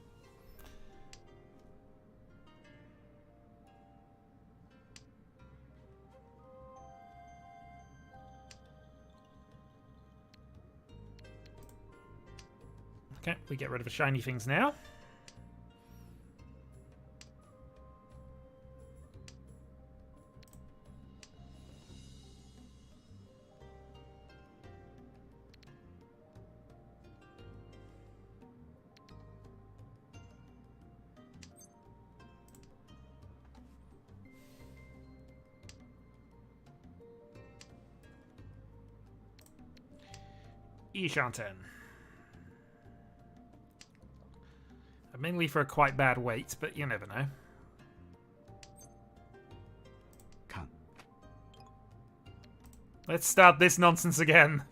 A: Okay, we get rid of the shiny things now. Ishanten. Mainly for a quite bad weight, but you never know.
B: Kan.
A: Let's start this nonsense again.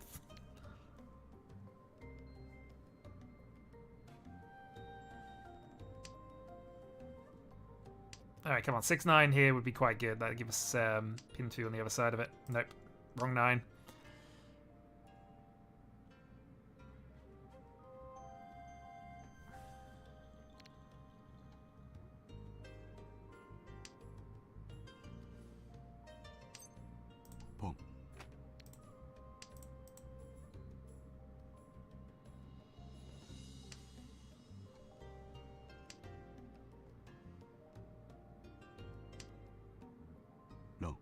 A: Alright, come on. 6-9 here would be quite good. That'd give us pin 2 on the other side of it. Nope. Wrong 9.
B: Pong. No.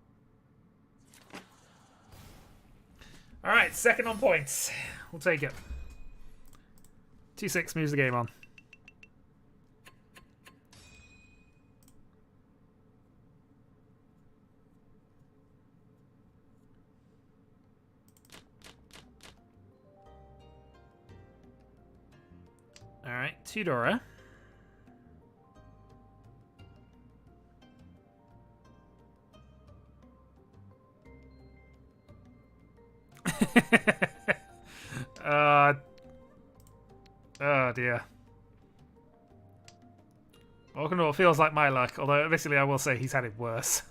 A: Alright, second on points. We'll take it. 2-6 moves the game on. Tudora. Oh dear. Welcome to what feels like my luck, although admittedly I will say he's had it worse.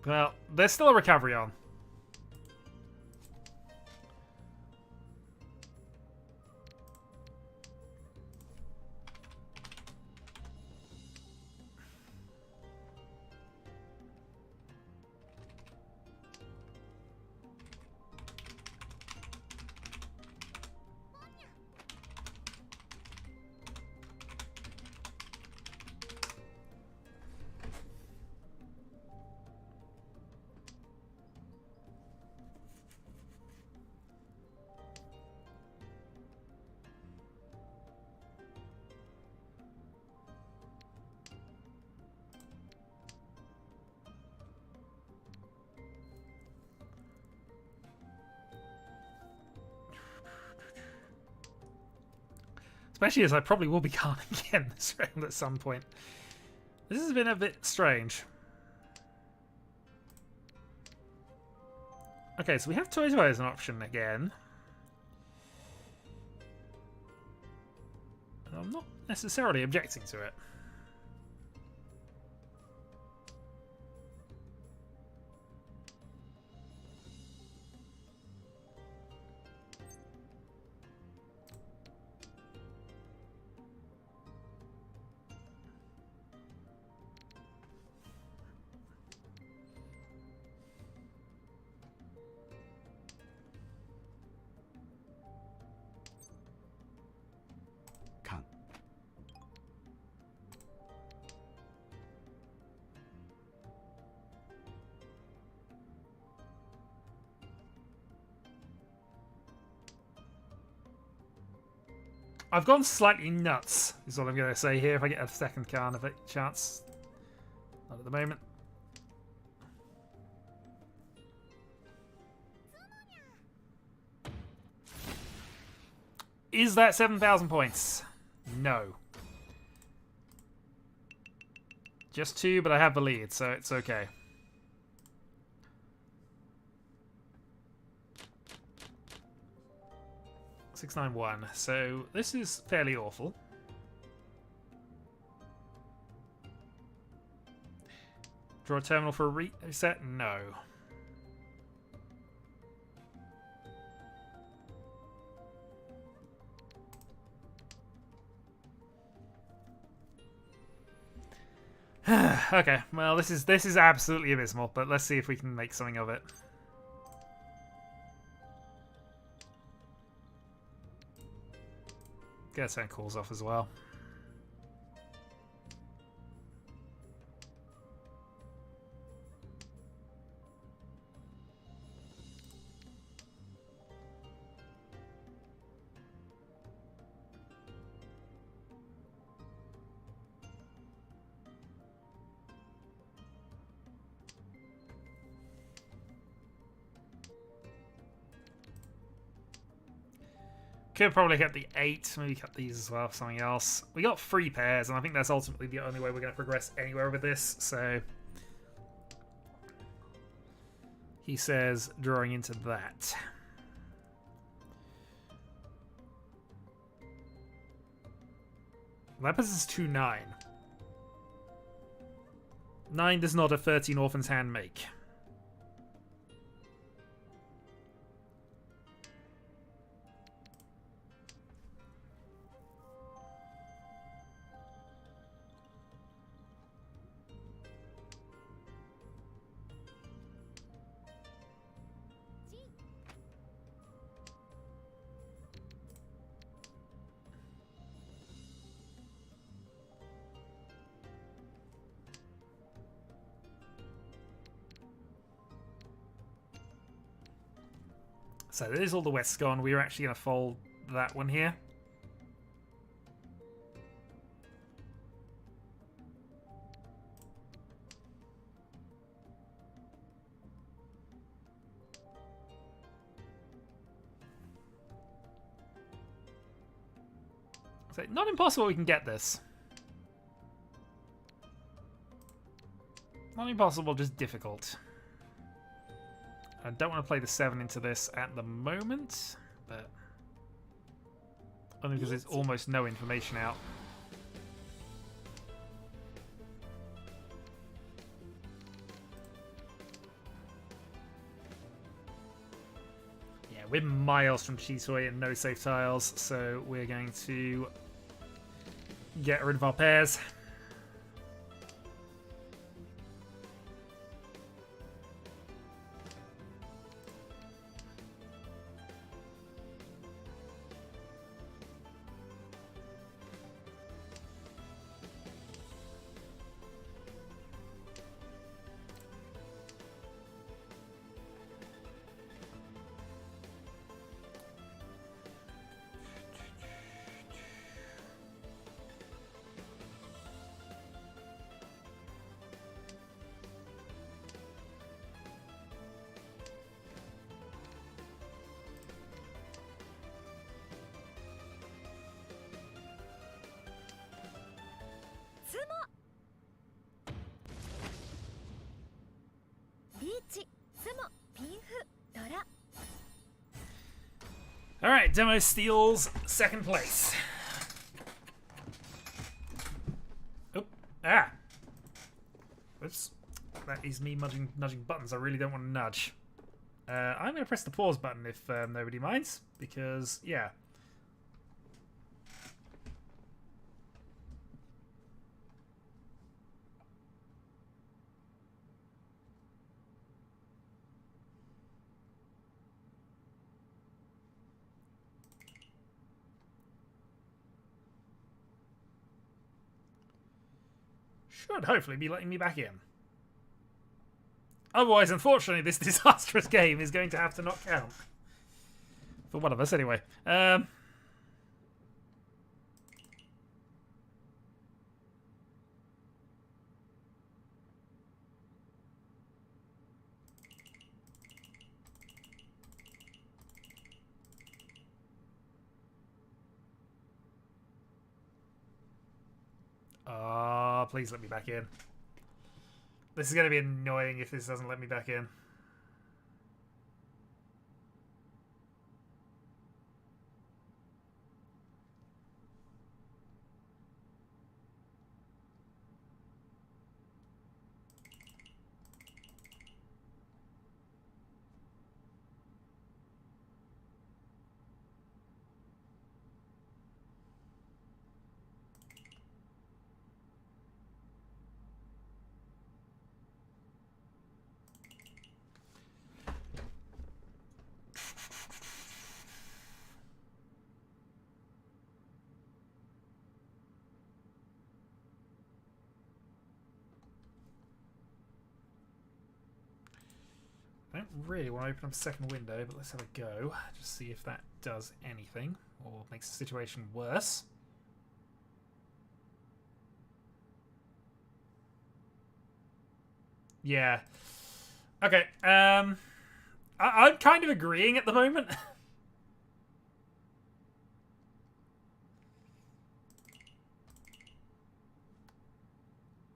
A: Well, there's still a recovery on. Especially as I probably will be Khan again this round at some point. This has been a bit strange. Okay, so we have Toy as an option again. And I'm not necessarily objecting to it.
B: Kan.
A: I've gone slightly nuts, is what I'm going to say here, if I get a second Khan of it chance. Not at the moment. Is that 7,000 points? No. Just 2, but I have the lead, so it's okay. $691. So this is fairly awful. Draw a terminal for a reset? No. Okay, well this is absolutely abysmal, but let's see if we can make something of it. Get turn calls off as well. Could probably get the 8, maybe cut these as well for something else. We got 3 pairs, and I think that's ultimately the only way we're going to progress anywhere with this, so... He says, drawing into that. That puts us 2-9. 9 does not a 13 Orphan's Hand make. So there's all the West gone. We're actually going to fold that one here. So, not impossible we can get this. Not impossible, just difficult. I don't want to play the 7 into this at the moment, but only because there's almost no information out. Yeah, we're miles from Chisui and no safe tiles, so we're going to get rid of our pairs. Alright, Demo steals second place. Oh, ah! Oops. That is me nudging buttons I really don't want to nudge. I'm going to press the pause button if nobody minds, because, yeah. Should hopefully be letting me back in. Otherwise, unfortunately, this disastrous game is going to have to not count. For one of us, anyway. Please let me back in. This is going to be annoying if this doesn't let me back in. I don't really want to open up a second window, but let's have a go. Just see if that does anything or makes the situation worse. Yeah. Okay. I'm kind of agreeing at the moment.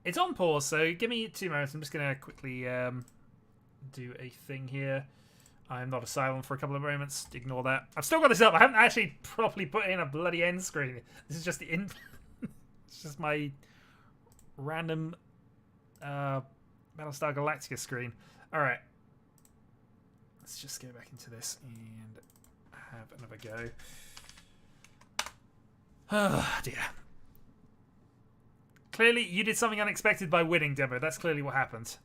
A: It's on pause, so give me 2 moments. I'm just going to quickly do a thing here. I'm not asylum for a couple of moments. Ignore that. I've still got this up. I haven't actually properly put in a bloody end screen. This is just the it's just my random Battlestar Galactica screen. Alright. Let's just go back into this and have another go. Oh, dear. Clearly, you did something unexpected by winning, Demo. That's clearly what happened.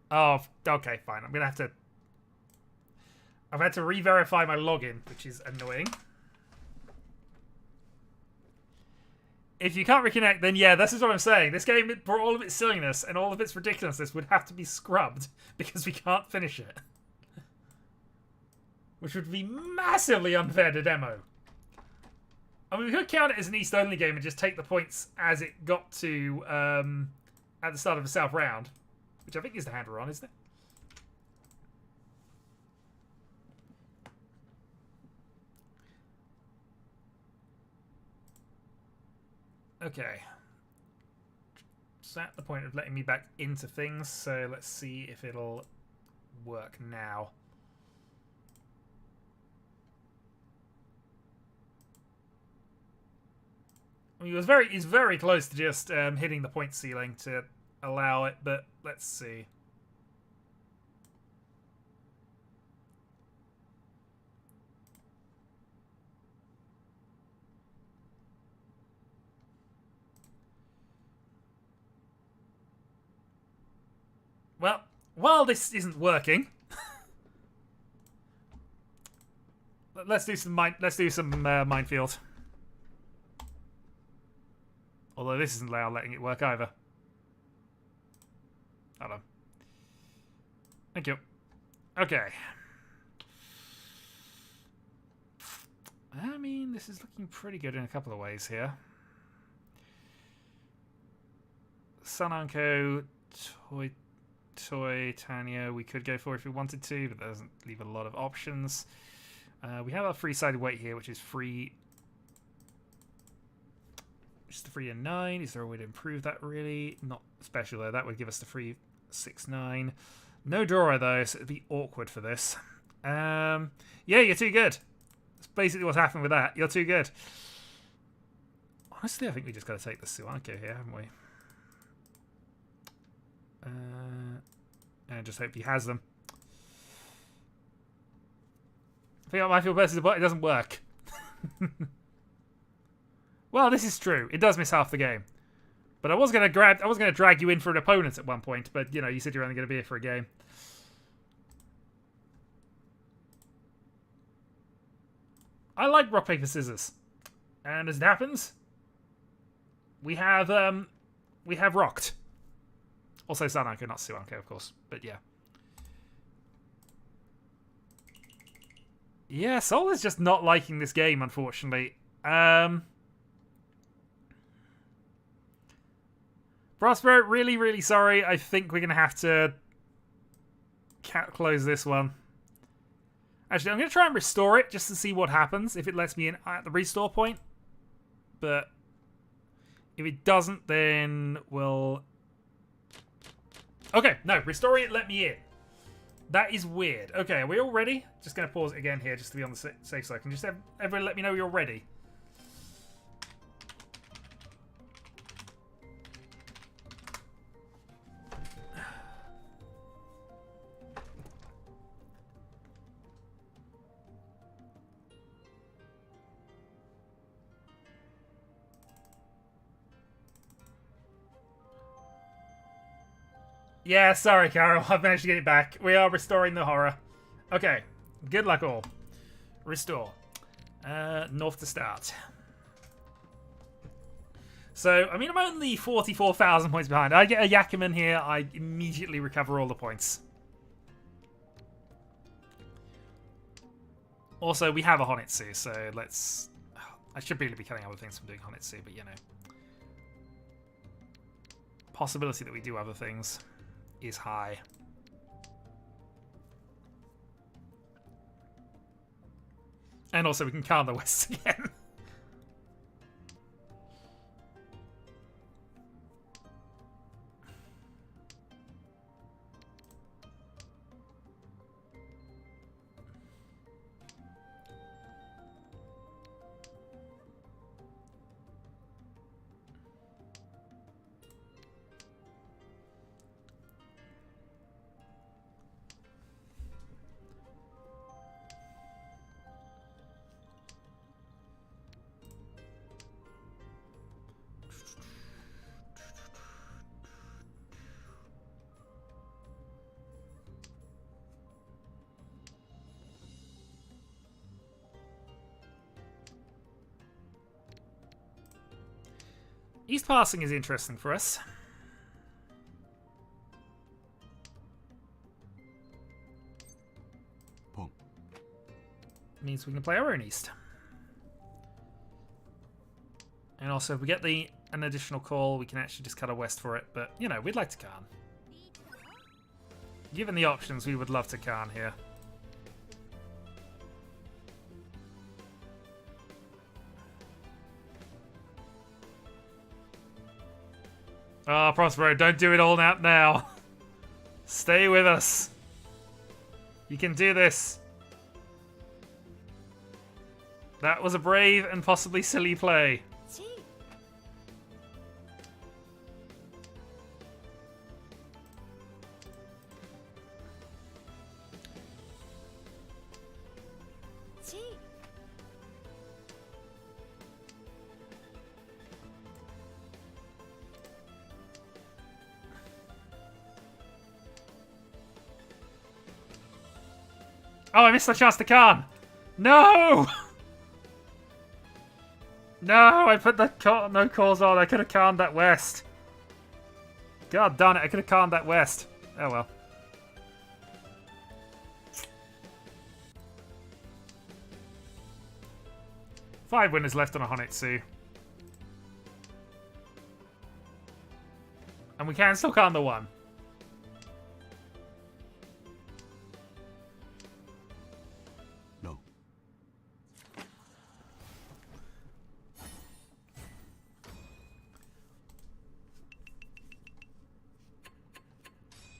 A: Oh, okay, fine. I'm going to have to... I've had to re-verify my login, which is annoying. If you can't reconnect, then yeah, this is what I'm saying. This game, for all of its silliness and all of its ridiculousness, would have to be scrubbed because we can't finish it. Which would be massively unfair to Demo. I mean, we could count it as an East-only game and just take the points as it got to at the start of the South round. Which I think is the hand we're on, isn't it? Okay. It's at the point of letting me back into things, so let's see if it'll work now. I mean, he's very close to just hitting the point ceiling to allow it, but let's see. Well, while this isn't working, let's do some minefield. Although this isn't letting it work either. Hold on. Thank you. Okay. I mean, this is looking pretty good in a couple of ways here. Sananko, Toy, Tanya, we could go for if we wanted to, but that doesn't leave a lot of options. We have our free-sided weight here, which is free. Just the free and 9. Is there a way to improve that, really? Not special, though. That would give us the free 6-9. No drawer, though, so it'd be awkward for this. Yeah, you're too good. That's basically what's happened with that. You're too good. Honestly, I think we just got to take the Suanko here, haven't we? And just hope he has them. I think I might feel versus the bot. It doesn't work. Well, this is true. It does miss half the game. But I was gonna drag you in for an opponent at one point, but you know, you said you're only gonna be here for a game. I like rock, paper, scissors. And as it happens, we have rocked. Also Sananko, not Suanko, of course. But yeah. Yeah, Sol is just not liking this game, unfortunately. Prospero, really, really sorry. I think we're going to have to close this one. Actually, I'm going to try and restore it just to see what happens if it lets me in at the restore point. But if it doesn't, then we'll... Okay, no, restoring it let me in. That is weird. Okay, are we all ready? Just going to pause it again here just to be on the safe side. Can just everyone let me know you're ready? Yeah, sorry, Carol. I've managed to get it back. We are restoring the horror. Okay. Good luck, all. Restore. North to start. So, I mean, I'm only 44,000 points behind. I get a Yakuman here. I immediately recover all the points. Also, we have a Honitsu, so let's... I should really be cutting other things from doing Honitsu, but you know. Possibility that we do other things is high. And also we can calm the West again. East passing is interesting for us.
B: Boom.
A: Means we can play our own East. And also, if we get an additional call, we can actually just cut a West for it. But, you know, we'd like to Khan. Given the options, we would love to Khan here. Oh, Prospero, don't do it all out now. Stay with us. You can do this. That was a brave and possibly silly play. Oh, I missed the chance to Khan. No! No, I put the no calls on. I could have Khan'd that west. God darn it, I could have Khan'd that west. Oh well. Five winners left on a Honitsu. And we can still Khan the one.
B: No.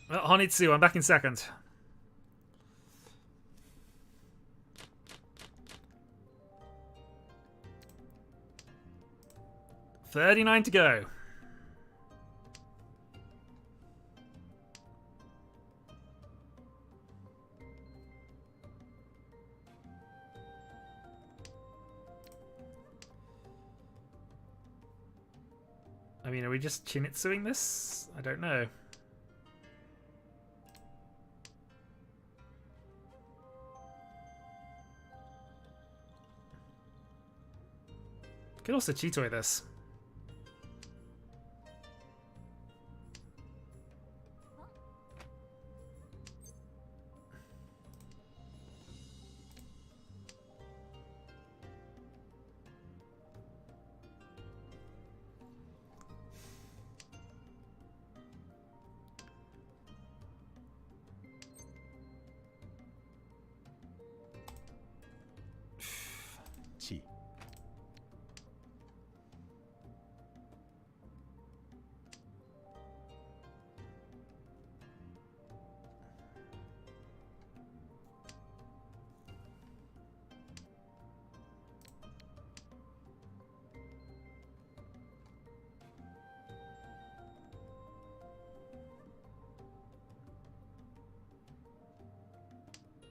A: Well, Honitsu, I'm back in second. $39 to go. I mean, are we just Chinitsuing this? I don't know. Could also Chitoi this.
B: Chi.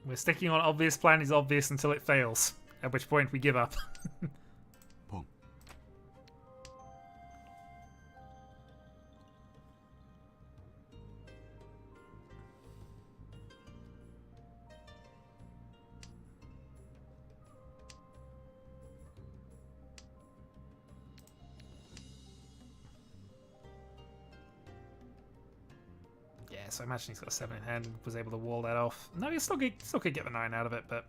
A: We're sticking on obvious plan is obvious until it fails, at which point we give up.
B: Pong.
A: Yeah, so I imagine he's got a 7 in hand and was able to wall that off. No, he still could get the 9 out of it, but...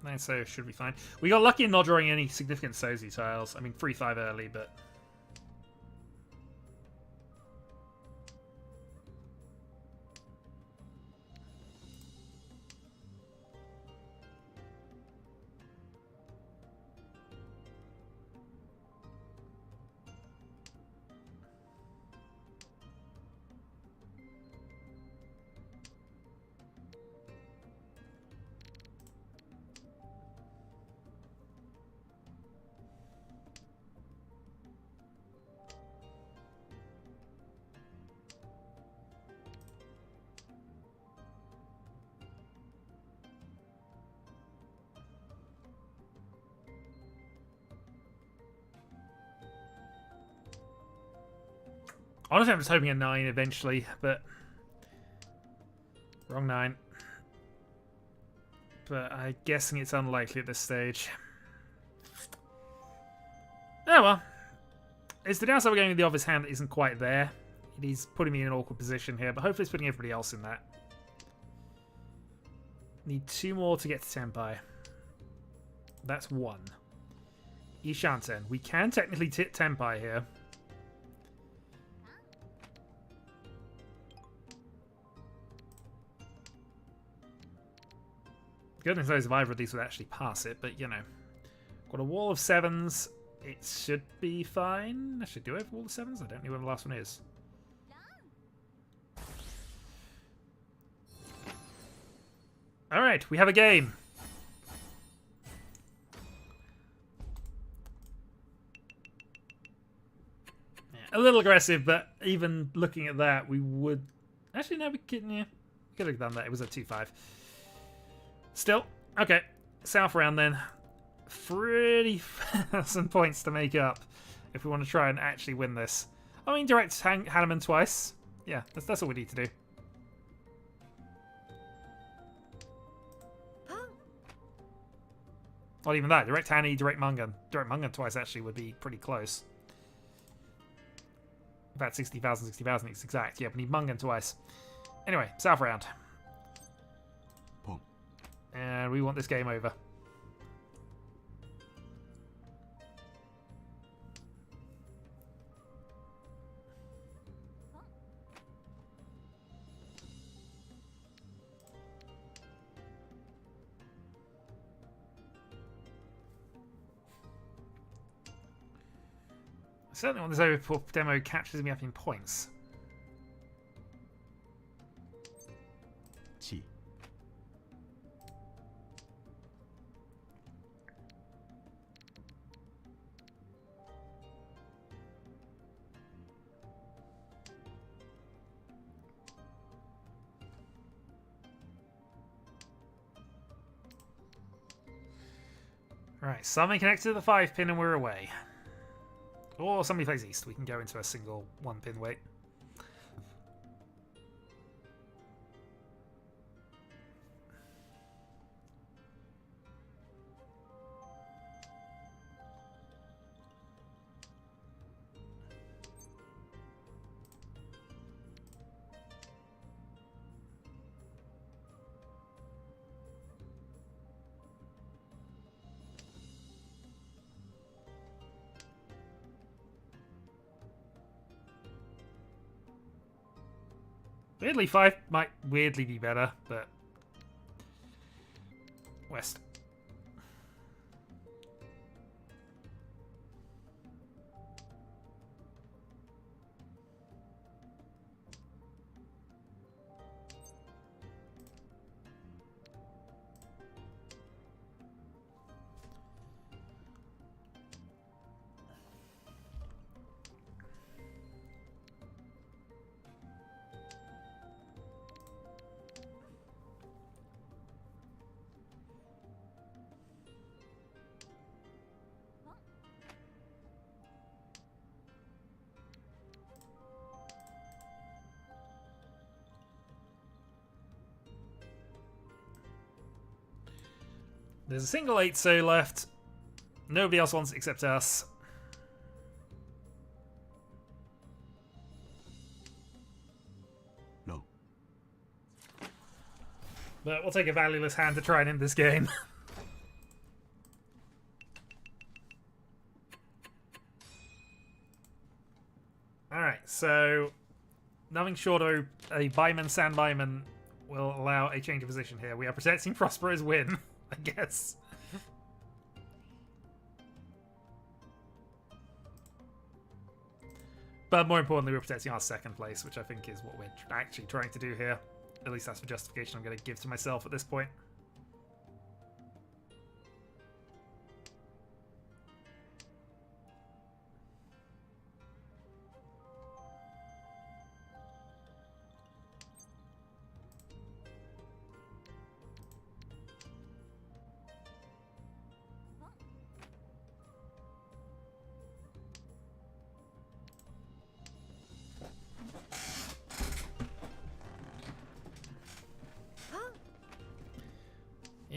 A: Nice save, should be fine. We got lucky in not drawing any significant Sozi tiles. I mean, 3-5 early, but... Honestly, I'm just hoping a 9 eventually, but wrong 9. But I'm guessing it's unlikely at this stage. Oh well. It's the downside we're going with the obvious hand that isn't quite there. It is putting me in an awkward position here, but hopefully it's putting everybody else in that. Need 2 more to get to Tenpai. That's 1. Ishanten. We can technically tit Tenpai here. Goodness knows if either of these would actually pass it, but you know. Got a wall of 7s. It should be fine. Actually, do I have a wall of 7s? I don't know where the last one is. Alright, we have a game. Yeah, a little aggressive, but even looking at that, we would... Actually, no, we could, yeah, could have done that. It was a 2-5. Still, okay. South round then. Pretty some points to make up if we want to try and actually win this. I mean, direct Hanneman twice. Yeah, that's all we need to do. Not even that. Direct Hanny, direct Mungan. Direct Mungan twice actually would be pretty close. About 60,000, 60,000 is exact. Yeah, we need Mungan twice. Anyway, South round.
B: Pong.
A: And we want this game over. I certainly want this over demo catches me up in points.
B: Chi.
A: Right, something connected to the 5 pin and we're away. Or somebody plays east. We can go into a single 1 pin wait. Weirdly, 5 might weirdly be better, but... West. There's a single 8-so left. Nobody else wants it except us.
B: No.
A: But we'll take a valueless hand to try and end this game. Alright, so nothing short of a Byman San Byman will allow a change of position here. We are protecting Prospero's win, I guess. But more importantly, we're protecting our second place, which I think is what we're actually trying to do here. At least that's the justification I'm going to give to myself at this point.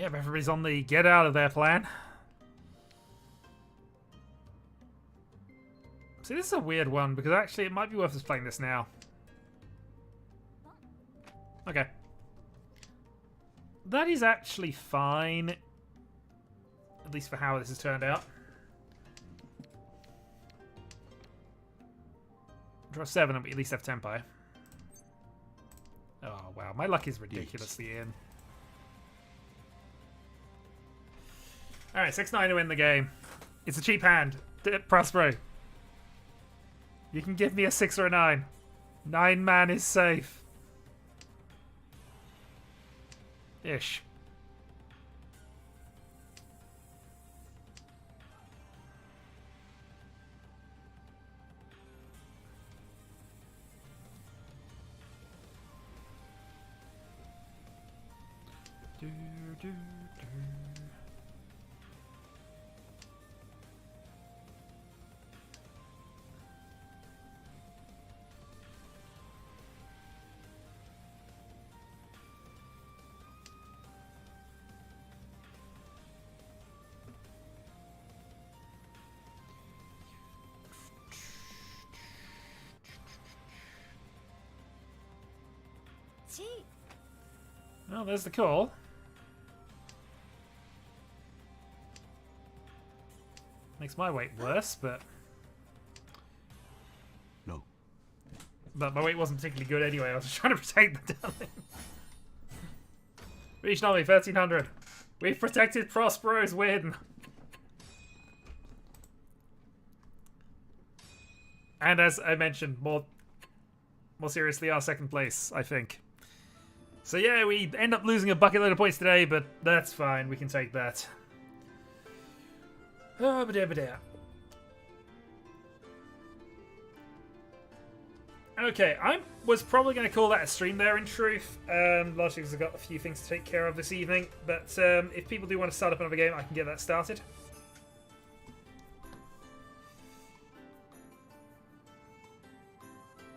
A: Yep, everybody's on the get out of there plan. See, this is a weird one, because actually it might be worth us playing this now. Okay. That is actually fine. At least for how this has turned out. Draw 7 and we at least have Tempo. Oh, wow. My luck is ridiculously in. Alright, 6-9 to win the game. It's a cheap hand. Prospero. You can give me a 6 or a 9. 9 man is safe. Ish. Do, do, do. Well, there's the call. Makes my weight worse, but...
B: No.
A: But my weight wasn't particularly good anyway. I was just trying to protect the darling. Riichi Nami, 1300. We've protected Prospero's win. And as I mentioned, more seriously, our second place, I think. So yeah, we end up losing a bucket load of points today, but that's fine. We can take that. Oh, okay, I was probably going to call that a stream there in truth, largely because I've got a few things to take care of this evening, but if people do want to start up another game, I can get that started.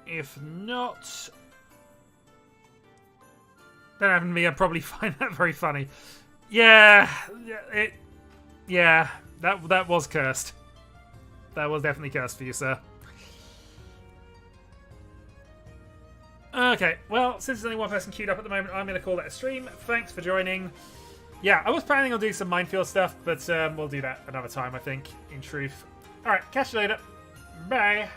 A: If not, don't happen to me, I'd probably find that very funny. Yeah, that was cursed. That was definitely cursed for you, sir. Okay, well, since there's only one person queued up at the moment, I'm going to call that a stream. Thanks for joining. Yeah, I was planning on doing some minefield stuff, but we'll do that another time, I think, in truth. Alright, catch you later. Bye.